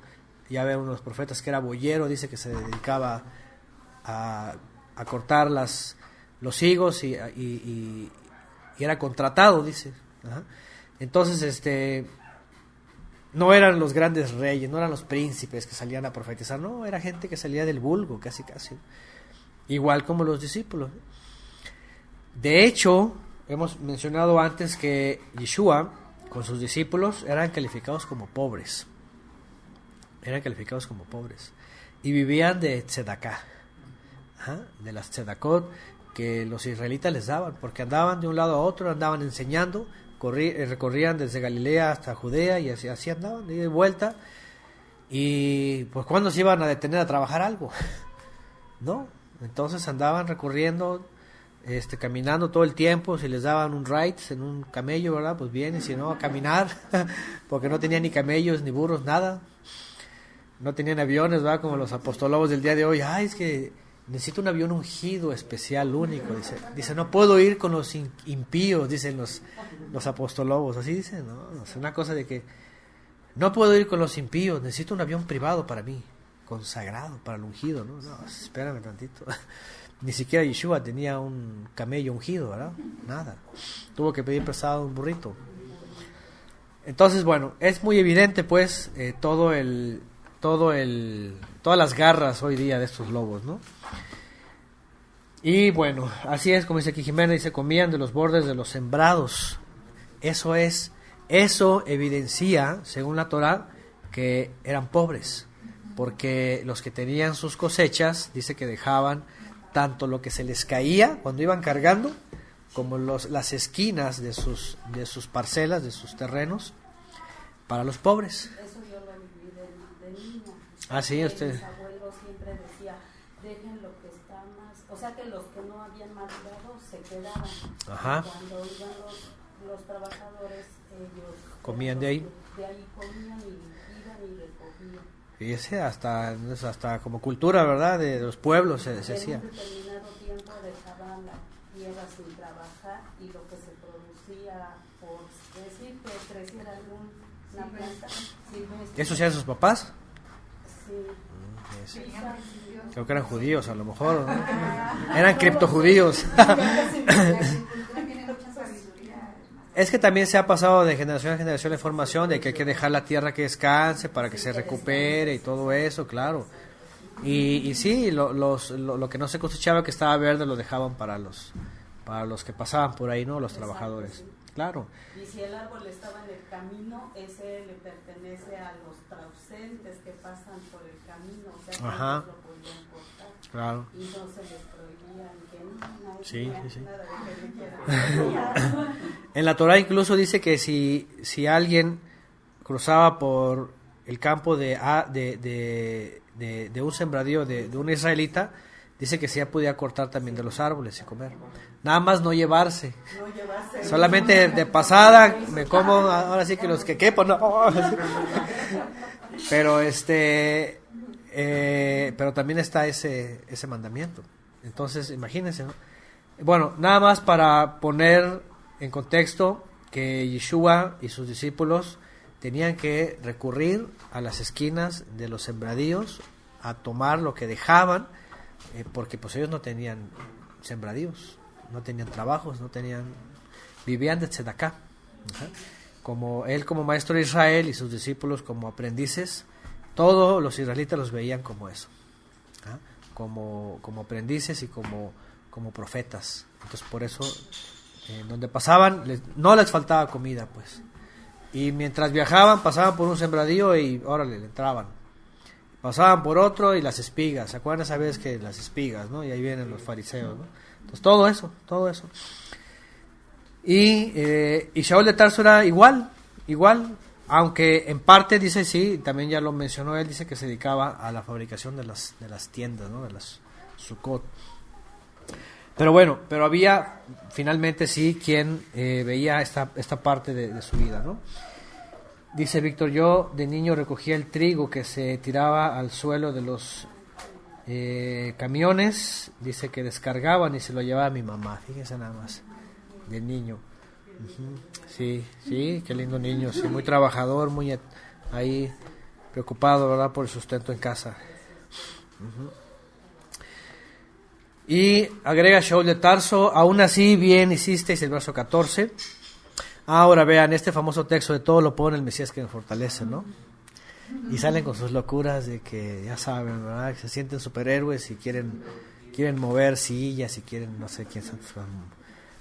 Ya ve uno de los profetas que era boyero, dice que se dedicaba a cortar los higos y era contratado, dice. Ajá. Entonces, no eran los grandes reyes, no eran los príncipes que salían a profetizar, no, era gente que salía del vulgo, casi. Igual como los discípulos. De hecho, hemos mencionado antes que Yeshua con sus discípulos eran calificados como pobres. Y vivían de tzedaká, de las tzedakot que los israelitas les daban, porque andaban de un lado a otro, andaban enseñando, recorrían desde Galilea hasta Judea y así andaban, de ida y vuelta. Y pues ¿cuándo se iban a detener a trabajar algo? No, entonces andaban recorriendo, caminando todo el tiempo. Si les daban un ride en un camello, ¿verdad? Pues bien, y si no, a caminar, porque no tenían ni camellos, ni burros, nada. No tenían aviones, ¿verdad? Como los apostolobos del día de hoy. Ay, es que necesito un avión ungido, especial, único. Dice, no puedo ir con los impíos, dicen los apostolobos. Así dicen, ¿no? Es una cosa de que no puedo ir con los impíos, necesito un avión privado para mí, consagrado, para el ungido, ¿no? No, espérame tantito. Ni siquiera Yeshua tenía un camello ungido, ¿verdad? Nada. Tuvo que pedir prestado un burrito. Entonces, bueno, es muy evidente, pues, todas las garras hoy día de estos lobos, ¿no? Y bueno, así es, como dice aquí Jiménez, dice, comían de los bordes de los sembrados. Eso evidencia, según la Torá, que eran pobres, porque los que tenían sus cosechas, dice que dejaban tanto lo que se les caía cuando iban cargando, como las esquinas de sus parcelas, de sus terrenos, para los pobres. Eso yo lo viví de niña. Ah, sí, usted. Mis abuelos siempre decía, dejen lo que está más, o sea que los que no habían madurado se quedaban. Ajá. Cuando iban los trabajadores, ellos comían de ahí. De ahí comían y iban y recogían. Fíjese, hasta como cultura, ¿verdad? De los pueblos se hacía. En un determinado tiempo dejaban la tierra sin trabajar y lo que se producía, por decir que creciera alguna planta silvestre. ¿Eso hacían sus papás? Sí. Sí. Creo que eran judíos, a lo mejor, ¿no? Eran criptojudíos. Es que también se ha pasado de generación a generación la información de que hay que dejar la tierra que descanse para que se recupere y todo eso, claro. Y sí, lo que no se cosechaba, que estaba verde, lo dejaban para los que pasaban por ahí, ¿no? Los trabajadores. Claro. Y si el árbol estaba en el camino, ese le pertenece a los ausentes que pasan por el camino, o sea que ajá. ellos lo podían cortar. Claro. Y entonces les prohibían que no, sí. nada de que le quieran. En la Torá incluso dice que si alguien cruzaba por el campo de un sembradío de un israelita, dice que sí ya podía cortar también de los árboles y comer. Nada más no llevarse. Solamente de pasada me como, ahora sí que los que quepan, no. Pero pero también está ese mandamiento. Entonces, imagínense, ¿no? Bueno, nada más para poner en contexto que Yeshua y sus discípulos tenían que recurrir a las esquinas de los sembradíos a tomar lo que dejaban, porque pues ellos no tenían sembradíos, no tenían trabajos, vivían de tzedaká. Como él como maestro de Israel y sus discípulos como aprendices, todos los israelitas los veían como eso, como aprendices y como profetas. Entonces por eso donde pasaban no les faltaba comida, pues, y mientras viajaban pasaban por un sembradío y órale, le entraban, pasaban por otro y las espigas, ¿se acuerdan esa vez que las espigas, ¿no? Y ahí vienen los fariseos, ¿no? Entonces todo eso y Shaul de Tarso era igual, aunque en parte dice, sí, también ya lo mencionó él, dice que se dedicaba a la fabricación de las tiendas, ¿no? De las Sukkot. Pero bueno, pero había finalmente sí quien veía esta parte de su vida, ¿no? Dice Víctor, yo de niño recogía el trigo que se tiraba al suelo de los camiones, dice que descargaban y se lo llevaba a mi mamá, fíjense nada más, de niño. Sí, qué lindo niño, sí, muy trabajador, muy ahí preocupado, ¿verdad?, por el sustento en casa. Y agrega Shaul de Tarso, aún así bien hicisteis, el verso 14. Ahora vean este famoso texto de todo lo pone el Mesías que me fortalece, ¿no? Y salen con sus locuras de que ya saben, ¿verdad?, que se sienten superhéroes y quieren mover sillas y quieren, no sé quién sabe,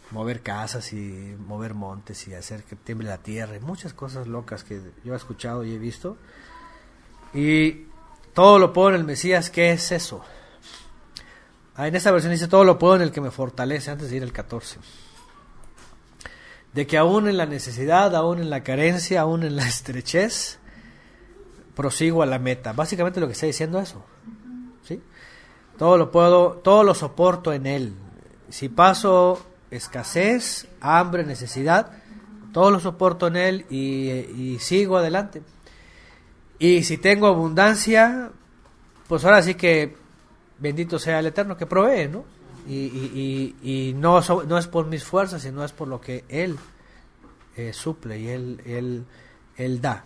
mover casas y mover montes y hacer que tiemble la tierra y muchas cosas locas que yo he escuchado y he visto. Y todo lo puedo en el Mesías. ¿Qué es eso? En esta versión dice todo lo puedo en el que me fortalece, antes de ir al 14. De que aún en la necesidad, aún en la carencia, aún en la estrechez, prosigo a la meta. Básicamente lo que está diciendo eso, ¿sí? Todo lo puedo, todo lo soporto en él. Si paso escasez, hambre, necesidad, todo lo soporto en él y sigo adelante. Y si tengo abundancia, pues ahora sí que bendito sea el Eterno que provee, ¿no? Y no es por mis fuerzas, sino es por lo que él suple y él da.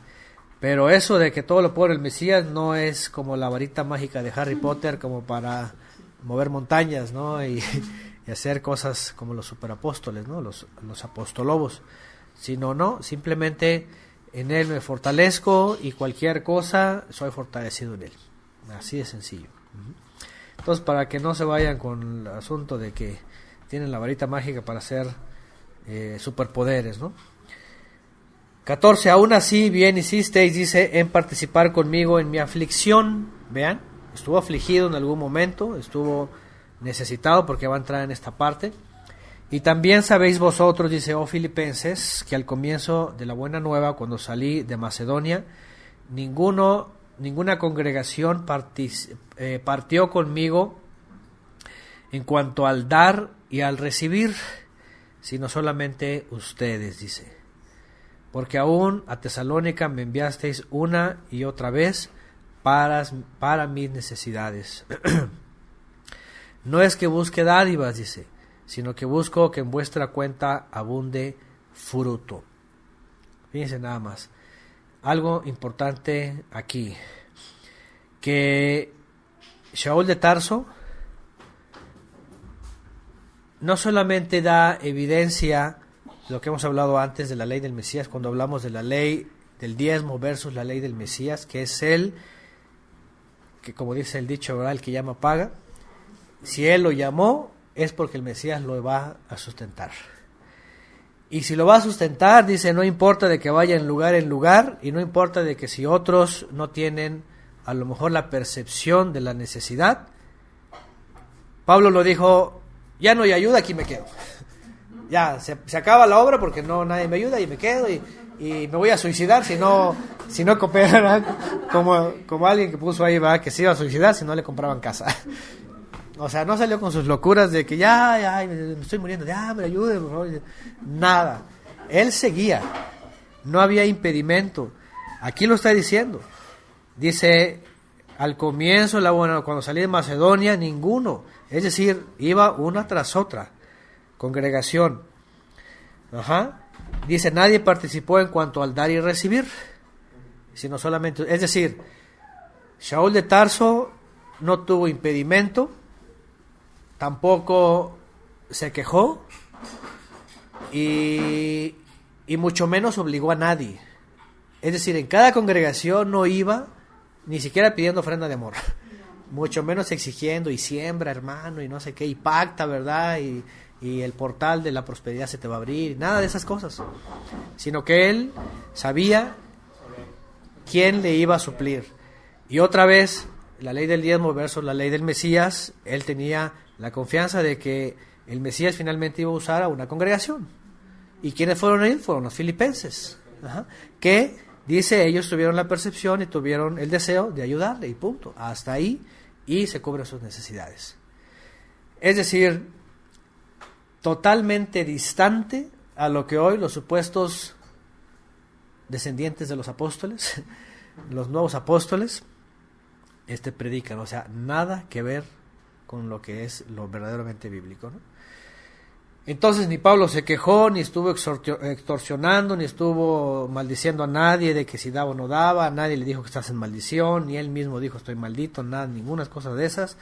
Pero eso de que todo lo puedo en el Mesías no es como la varita mágica de Harry Potter, como para mover montañas, ¿no? Y hacer cosas como los superapóstoles, ¿no? Los apostolobos, sino no, simplemente en él me fortalezco y cualquier cosa soy fortalecido en él, así de sencillo. Entonces, para que no se vayan con el asunto de que tienen la varita mágica para hacer superpoderes, ¿no? 14, aún así bien hicisteis, dice, en participar conmigo en mi aflicción. Vean, estuvo afligido en algún momento, estuvo necesitado, porque va a entrar en esta parte. Y también sabéis vosotros, dice, oh Filipenses, que al comienzo de la buena nueva, cuando salí de Macedonia, ninguna congregación partió conmigo en cuanto al dar y al recibir, sino solamente ustedes, dice. Porque aún a Tesalónica me enviasteis una y otra vez para mis necesidades. No es que busque dádivas, dice, sino que busco que en vuestra cuenta abunde fruto. Fíjense nada más. Algo importante aquí, que Shaul de Tarso no solamente da evidencia de lo que hemos hablado antes de la ley del Mesías, cuando hablamos de la ley del diezmo versus la ley del Mesías, que es él, que como dice el dicho, ¿verdad?, el que llama paga. Si él lo llamó, es porque el Mesías lo va a sustentar. Y si lo va a sustentar, dice, no importa de que vaya en lugar, y no importa de que si otros no tienen a lo mejor la percepción de la necesidad. Pablo lo dijo, ya no hay ayuda, aquí me quedo. Ya, se acaba la obra porque nadie me ayuda y me quedo y me voy a suicidar si no cooperan, como alguien que puso ahí, ¿verdad?, que se iba a suicidar si no le compraban casa. O sea, no salió con sus locuras de que ya me estoy muriendo, ya me ayude, por favor. Nada. Él seguía. No había impedimento. Aquí lo está diciendo. Dice, al comienzo, cuando salí de Macedonia, ninguno. Es decir, iba una tras otra. Congregación. Dice, nadie participó en cuanto al dar y recibir, sino solamente. Es decir, Shaul de Tarso no tuvo impedimento. Tampoco se quejó y mucho menos obligó a nadie. Es decir, en cada congregación no iba ni siquiera pidiendo ofrenda de amor, mucho menos exigiendo y siembra, hermano, y no sé qué, y pacta, ¿verdad? Y el portal de la prosperidad se te va a abrir, nada de esas cosas, sino que él sabía quién le iba a suplir. Y otra vez, la ley del diezmo versus la ley del Mesías, él tenía la confianza de que el Mesías finalmente iba a usar a una congregación. ¿Y quiénes fueron ahí? Fueron los filipenses, que Dice, ellos tuvieron la percepción y tuvieron el deseo de ayudarle y punto, hasta ahí, y se cubren sus necesidades. Es decir, totalmente distante a lo que hoy los supuestos descendientes de los apóstoles, los nuevos apóstoles, predican, o sea, nada que ver con lo que es lo verdaderamente bíblico, ¿no? Entonces ni Pablo se quejó, ni estuvo extorsionando, ni estuvo maldiciendo a nadie de que si daba o no daba, a nadie le dijo que estás en maldición, ni él mismo dijo estoy maldito, nada, ninguna cosa de esas,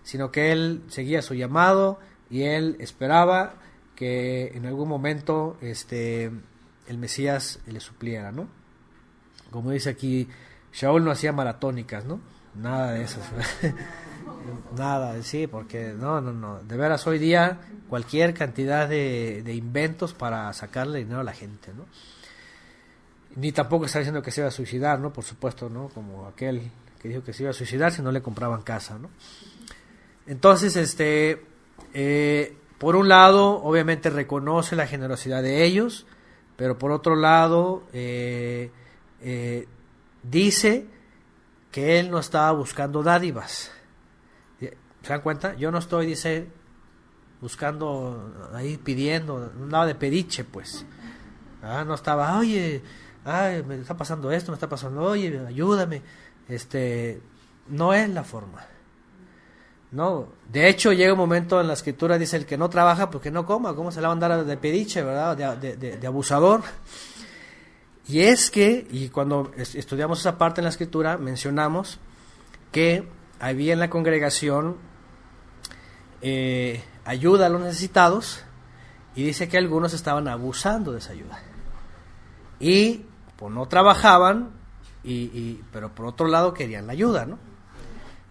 sino que él seguía su llamado y él esperaba que en algún momento el Mesías le supliera, ¿no? Como dice aquí, Shaul no hacía maratónicas, ¿no? Nada de esas. Nada, sí, porque no. De veras, hoy día cualquier cantidad de inventos para sacarle dinero a la gente, ¿no? Ni tampoco está diciendo que se iba a suicidar, ¿no? Por supuesto, ¿no? Como aquel que dijo que se iba a suicidar si no le compraban casa, ¿no? Entonces, por un lado, obviamente reconoce la generosidad de ellos, pero por otro lado, dice que él no estaba buscando dádivas. ¿Se dan cuenta? Yo no estoy, dice, buscando ahí pidiendo, nada de pediche, pues. No estaba, oye, me está pasando esto, me está pasando, oye, ayúdame. No es la forma. No, de hecho llega un momento en la escritura, dice, el que no trabaja, pues que no coma. ¿Cómo se le va a andar de pediche, verdad? De abusador. Y es que, y cuando estudiamos esa parte en la escritura, mencionamos que había en la congregación ayuda a los necesitados, y dice que algunos estaban abusando de esa ayuda. Y pues no trabajaban, pero por otro lado querían la ayuda, ¿no?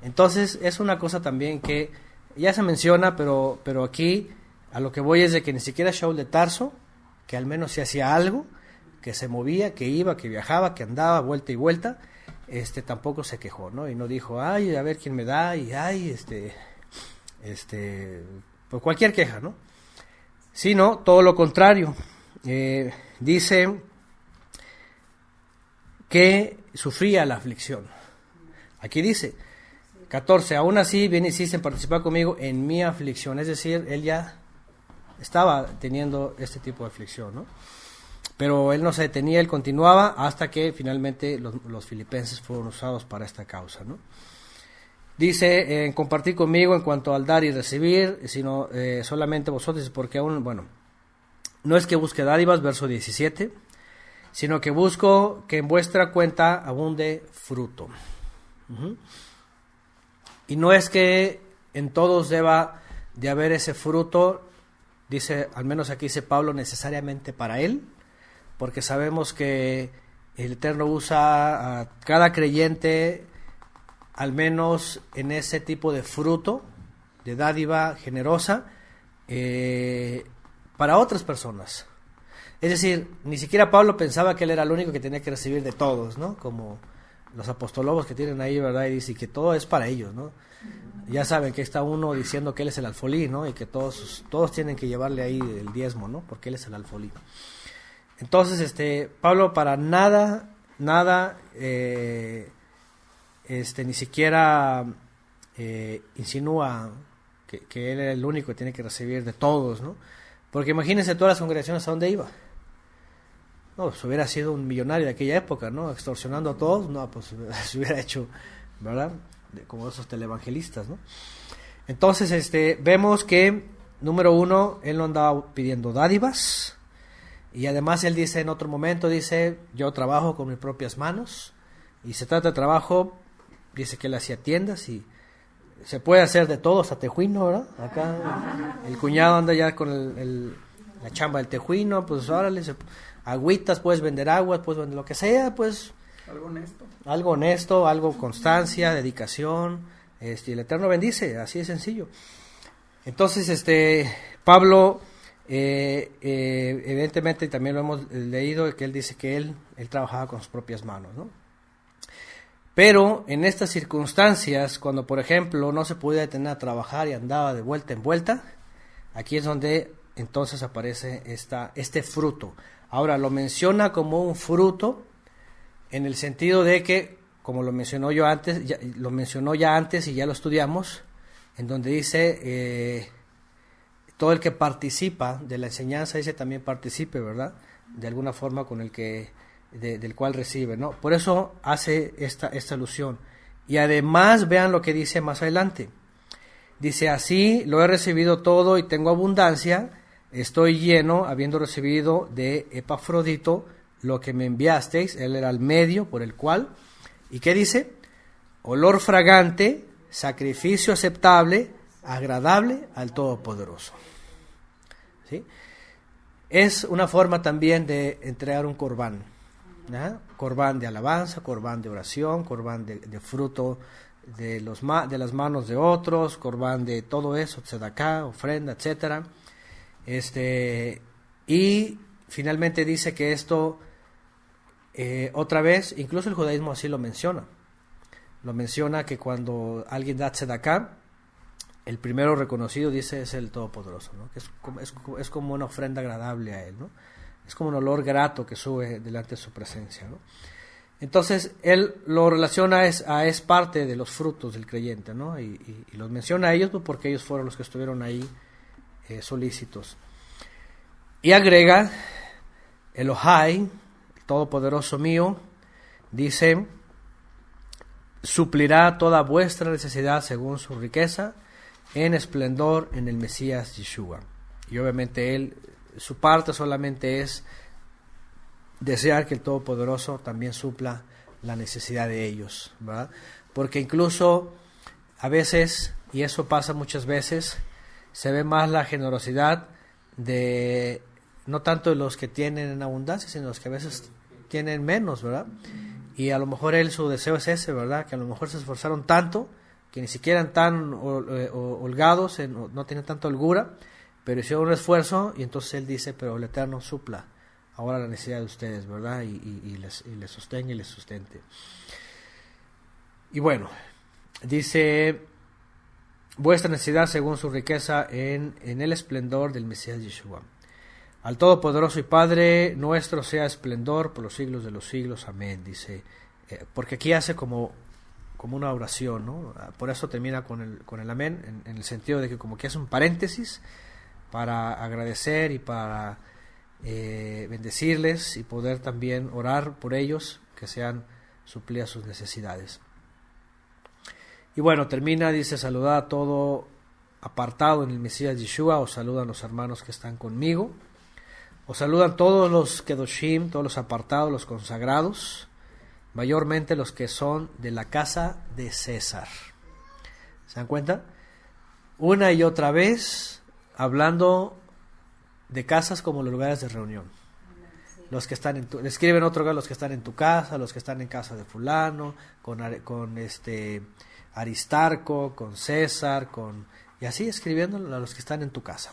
Entonces es una cosa también que ya se menciona, pero aquí a lo que voy es de que ni siquiera Shaul de Tarso, que al menos se hacía algo, que se movía, que iba, que viajaba, que andaba vuelta y vuelta, tampoco se quejó, ¿no? Y no dijo, ay, a ver quién me da, y ay, pues cualquier queja, ¿no? Sino todo lo contrario. Dice que sufría la aflicción. Aquí dice 14, aún así bien hiciste en participar conmigo en mi aflicción, es decir, él ya estaba teniendo este tipo de aflicción, ¿no? Pero él no se detenía, él continuaba hasta que finalmente los filipenses fueron usados para esta causa, ¿no? Dice, en compartir conmigo en cuanto al dar y recibir, sino solamente vosotros, porque aún, no es que busque dádivas, verso 17, sino que busco que en vuestra cuenta abunde fruto. Y no es que en todos deba de haber ese fruto, dice, al menos aquí dice Pablo, necesariamente para él, porque sabemos que el Eterno usa a cada creyente al menos en ese tipo de fruto, de dádiva generosa, para otras personas. Es decir, ni siquiera Pablo pensaba que él era el único que tenía que recibir de todos, ¿no? Como los apostolobos que tienen ahí, ¿verdad? Y dice que todo es para ellos, ¿no? Ya saben que está uno diciendo que él es el alfolí, ¿no? Y que todos tienen que llevarle ahí el diezmo, ¿no? Porque él es el alfolí. Entonces, Pablo para nada, ni siquiera insinúa que él era el único que tiene que recibir de todos, ¿no? Porque imagínense todas las congregaciones a dónde iba. No, pues hubiera sido un millonario de aquella época, ¿no? Extorsionando a todos, no, pues se hubiera hecho, ¿verdad? Como esos televangelistas, ¿no? Entonces, vemos que, número uno, él no andaba pidiendo dádivas, y además él dice en otro momento, dice, yo trabajo con mis propias manos, y se trata de trabajo, dice que él hacía tiendas, y se puede hacer de todo, hasta tejuino, ¿verdad? Acá el cuñado anda ya con la chamba del tejuino, pues órale, agüitas, puedes vender aguas, puedes vender lo que sea, pues algo honesto, algo constancia, dedicación, el Eterno bendice, así de sencillo. Entonces, Pablo, evidentemente también lo hemos leído, que él dice que él trabajaba con sus propias manos, ¿no? Pero en estas circunstancias, cuando por ejemplo no se podía detener a trabajar y andaba de vuelta en vuelta, aquí es donde entonces aparece este fruto. Ahora lo menciona como un fruto, en el sentido de que, como lo mencionó yo antes, lo mencionó ya antes y ya lo estudiamos, en donde dice todo el que participa de la enseñanza, dice también participe, ¿verdad? De alguna forma con el que del cual recibe, ¿no? Por eso hace esta alusión. Y además vean lo que dice más adelante. Dice, así lo he recibido todo y tengo abundancia, estoy lleno, habiendo recibido de Epafrodito lo que me enviasteis. Él era el medio por el cual. ¿Y qué dice? Olor fragante, sacrificio aceptable, agradable al Todopoderoso. ¿Sí? Es una forma también de entregar un corbán. Corbán de alabanza, corbán de oración, corbán de fruto de las manos de otros, corbán de todo eso, tzedaká, ofrenda, etcétera. Y finalmente dice que esto, otra vez, incluso el judaísmo así lo menciona. Lo menciona que cuando alguien da tzedaká, el primero reconocido, dice, es el Todopoderoso, ¿no? Que es como una ofrenda agradable a Él, ¿no? Es como un olor grato que sube delante de su presencia, ¿no? Entonces, él lo relaciona es parte de los frutos del creyente, ¿no? Y los menciona a ellos porque ellos fueron los que estuvieron ahí solícitos. Y agrega, Elohai, el Todopoderoso mío, dice, suplirá toda vuestra necesidad según su riqueza, en esplendor en el Mesías Yeshua. Y obviamente su parte solamente es desear que el Todopoderoso también supla la necesidad de ellos, ¿verdad? Porque incluso a veces, y eso pasa muchas veces, se ve más la generosidad de no tanto de los que tienen en abundancia, sino los que a veces tienen menos, ¿verdad? Y a lo mejor su deseo es ese, ¿verdad? Que a lo mejor se esforzaron tanto que ni siquiera eran tan holgados, no tienen tanta holgura, pero hicieron un esfuerzo, y entonces él dice, pero el Eterno supla ahora la necesidad de ustedes, ¿verdad? Y les sostenga y les sustente. Y bueno, dice, vuestra necesidad según su riqueza en el esplendor del Mesías Yeshua. Al Todopoderoso y Padre nuestro sea esplendor por los siglos de los siglos. Amén. Dice, porque aquí hace como una oración, ¿no? Por eso termina con el amén, en el sentido de que como que hace un paréntesis para agradecer y para bendecirles y poder también orar por ellos, que sean suplidas sus necesidades. Y bueno, termina, dice, saludad a todo apartado en el Mesías Yeshua, os saludan los hermanos que están conmigo, os saludan todos los kedoshim, todos los apartados, los consagrados, mayormente los que son de la casa de César. ¿Se dan cuenta? Una y otra vez hablando de casas como los lugares de reunión. Los que están escriben otro lugar, los que están en tu casa, los que están en casa de fulano, con Aristarco, con César, y así escribiendo a los que están en tu casa.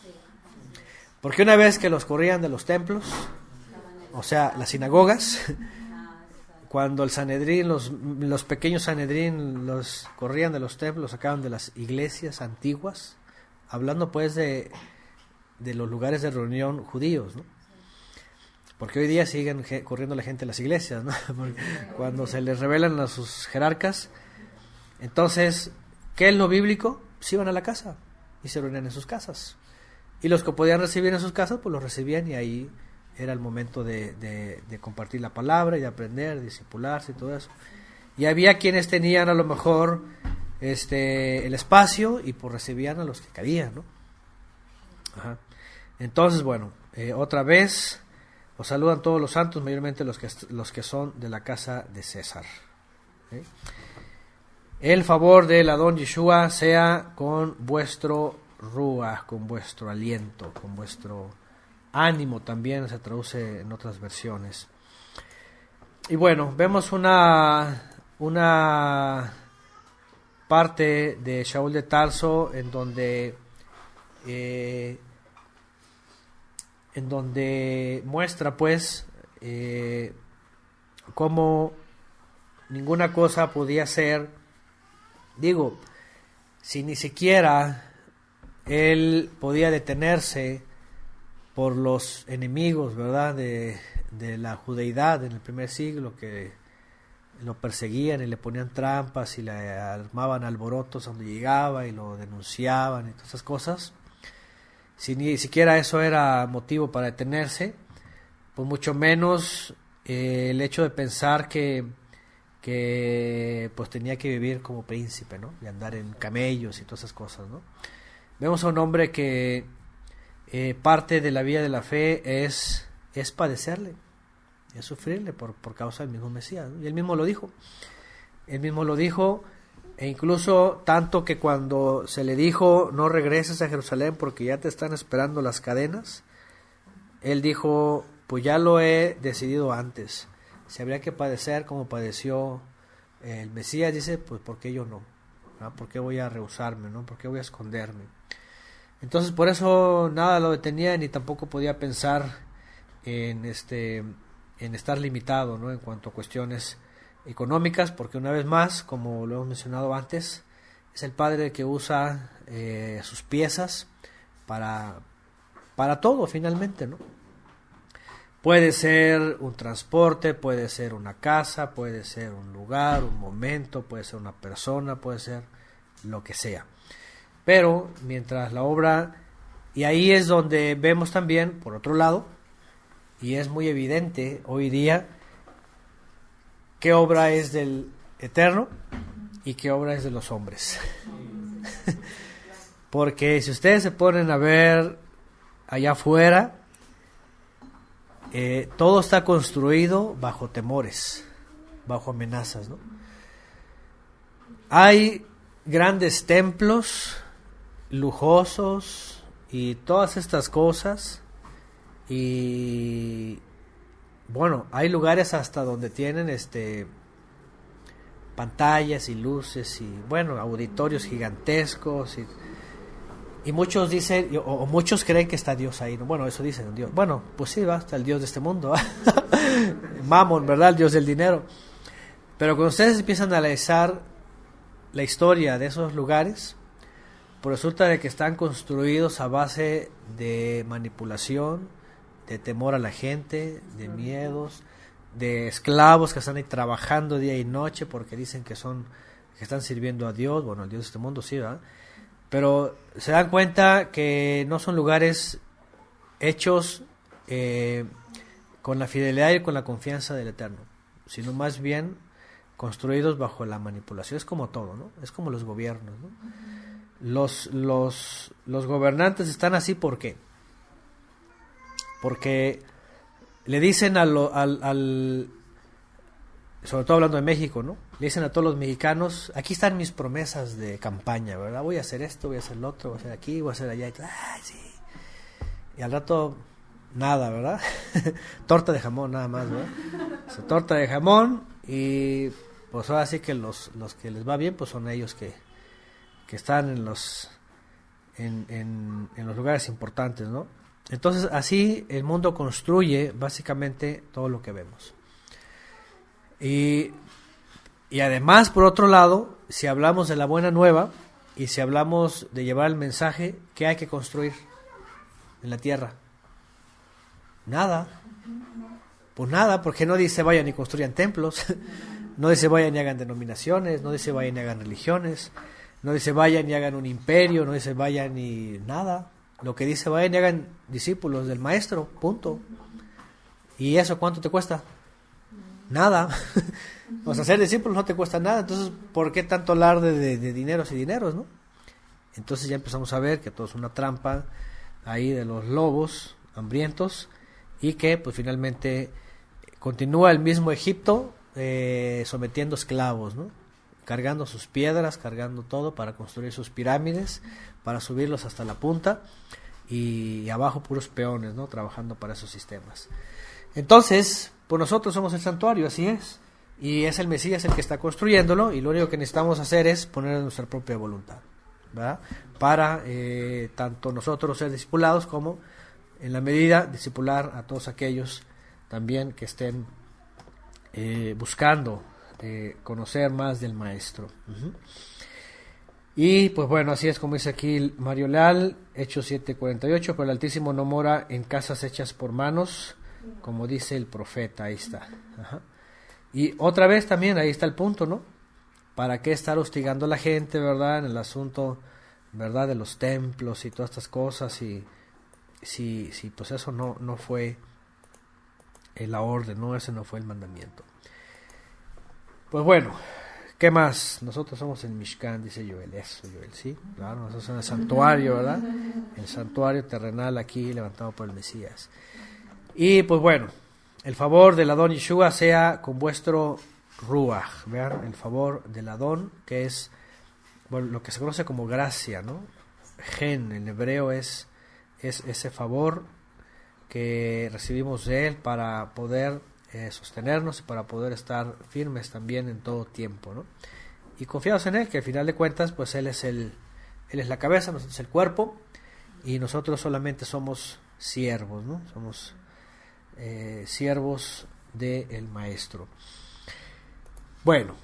Porque una vez que los corrían de los templos, o sea, las sinagogas, cuando el Sanedrín, los pequeños Sanedrín los corrían de los templos, los sacaban de las iglesias antiguas, hablando pues de los lugares de reunión judíos, ¿no? Porque hoy día siguen corriendo la gente a las iglesias, ¿no? Cuando se les revelan a sus jerarcas. Entonces, ¿qué es lo bíblico? Se iban a la casa y se reunían en sus casas. Y los que podían recibir en sus casas, pues los recibían, y ahí era el momento de compartir la palabra y de aprender, discipularse y todo eso. Y había quienes tenían a lo mejor el espacio y pues recibían a los que cabían, ¿no? Ajá. Entonces, bueno, otra vez os saludan todos los santos, mayormente los que son de la casa de César. ¿Sí? El favor del Adón Yeshua sea con vuestro ruach, con vuestro aliento, con vuestro ánimo, también se traduce en otras versiones. Y bueno, vemos una parte de Shaul de Tarso en donde muestra pues cómo ninguna cosa podía ser, si ni siquiera él podía detenerse por los enemigos, ¿verdad?, de la judeidad en el primer siglo, que lo perseguían y le ponían trampas y le armaban alborotos donde llegaba y lo denunciaban y todas esas cosas, si ni siquiera eso era motivo para detenerse, pues mucho menos el hecho de pensar que pues tenía que vivir como príncipe, ¿no? Y andar en camellos y todas esas cosas, ¿no? Vemos a un hombre que parte de la vida de la fe es padecerle, es sufrirle por causa del mismo Mesías, ¿no? Y él mismo lo dijo, e incluso tanto que cuando se le dijo no regreses a Jerusalén porque ya te están esperando las cadenas, él dijo, pues ya lo he decidido antes, si habría que padecer como padeció el Mesías, dice, pues ¿por qué yo no? ¿Ah? ¿Por qué voy a rehusarme? ¿No? ¿Por qué voy a esconderme? Entonces por eso nada lo detenía, ni tampoco podía pensar en estar limitado, ¿no? En cuanto a cuestiones económicas, porque una vez más, como lo hemos mencionado antes, es el Padre que usa sus piezas para todo finalmente, ¿no? Puede ser un transporte, puede ser una casa, puede ser un lugar, un momento, puede ser una persona, puede ser lo que sea. Pero mientras la obra, y ahí es donde vemos también, por otro lado, y es muy evidente hoy día, qué obra es del Eterno y qué obra es de los hombres. Porque si ustedes se ponen a ver allá afuera, todo está construido bajo temores, bajo amenazas, ¿no? Hay grandes templos lujosos y todas estas cosas, y bueno, hay lugares hasta donde tienen pantallas y luces y bueno, auditorios gigantescos, y muchos dicen, o muchos creen que está Dios ahí, ¿no? Bueno, eso dicen, Dios. Bueno, pues sí, va, está el Dios de este mundo, Mamón, ¿verdad? El Dios del dinero. Pero cuando ustedes empiezan a analizar la historia de esos lugares, pues resulta de que están construidos a base de manipulación, de temor a la gente, de miedos, de esclavos que están ahí trabajando día y noche porque dicen que están sirviendo a Dios, bueno, al Dios de este mundo, sí, ¿verdad? Pero se dan cuenta que no son lugares hechos con la fidelidad y con la confianza del Eterno, sino más bien construidos bajo la manipulación. Es como todo, ¿no? Es como los gobiernos, ¿no? Los gobernantes están así, ¿por qué? Porque le dicen sobre todo hablando de México, ¿no? Le dicen a todos los mexicanos, aquí están mis promesas de campaña, ¿verdad? Voy a hacer esto, voy a hacer lo otro, voy a hacer aquí, voy a hacer allá, ¡ay, sí! Y al rato, nada, ¿verdad? Torta de jamón, nada más, ¿verdad? O sea, torta de jamón, y pues ahora sí que los que les va bien, pues son ellos que están en los lugares importantes, ¿no? Entonces así el mundo construye básicamente todo lo que vemos. Y además, por otro lado, si hablamos de la buena nueva y si hablamos de llevar el mensaje, ¿qué hay que construir en la tierra? Nada. Pues nada, porque no dice vayan y construyan templos, no dice vayan y hagan denominaciones, no dice vayan y hagan religiones, no dice vayan y hagan un imperio, no dice vayan y nada. Lo que dice vayan y hagan discípulos del maestro, punto. ¿Y eso cuánto te cuesta? Nada. O sea, ser discípulos no te cuesta nada. Entonces, ¿por qué tanto alarde de dineros y dineros, no? Entonces ya empezamos a ver que todo es una trampa ahí de los lobos hambrientos, y que pues finalmente continúa el mismo Egipto sometiendo esclavos, ¿no? Cargando sus piedras, cargando todo para construir sus pirámides, para subirlos hasta la punta, y abajo puros peones, ¿no? Trabajando para esos sistemas. Entonces, pues nosotros somos el santuario, así es, y es el Mesías el que está construyéndolo, y lo único que necesitamos hacer es poner nuestra propia voluntad, ¿verdad? Para tanto nosotros ser discipulados como, en la medida, discipular a todos aquellos también que estén buscando conocer más del Maestro. Y pues bueno, así es como dice aquí Mario Leal, Hechos 7:48, pero el Altísimo no mora en casas hechas por manos, como dice el profeta, ahí está. Ajá. Y otra vez también, ahí está el punto, ¿no? ¿Para qué estar hostigando a la gente, verdad? En el asunto, ¿verdad? De los templos y todas estas cosas. Y si pues eso no fue la orden, ¿no? Ese no fue el mandamiento. Pues bueno, ¿qué más? Nosotros somos el Mishkan, dice Joel. Eso, Joel, ¿sí? Claro, nosotros somos el santuario, ¿verdad? El santuario terrenal aquí levantado por el Mesías. Y pues bueno, el favor del Adón Yeshua sea con vuestro Ruach. Vean, el favor del Adón, que es, bueno, lo que se conoce como gracia, ¿no? Gen, en hebreo es ese favor que recibimos de Él para poder sostenernos y para poder estar firmes también en todo tiempo, ¿no? Y confiados en Él, que al final de cuentas, pues Él es la cabeza, nosotros el cuerpo, y nosotros solamente somos siervos, ¿no? Somos siervos del Maestro. Bueno.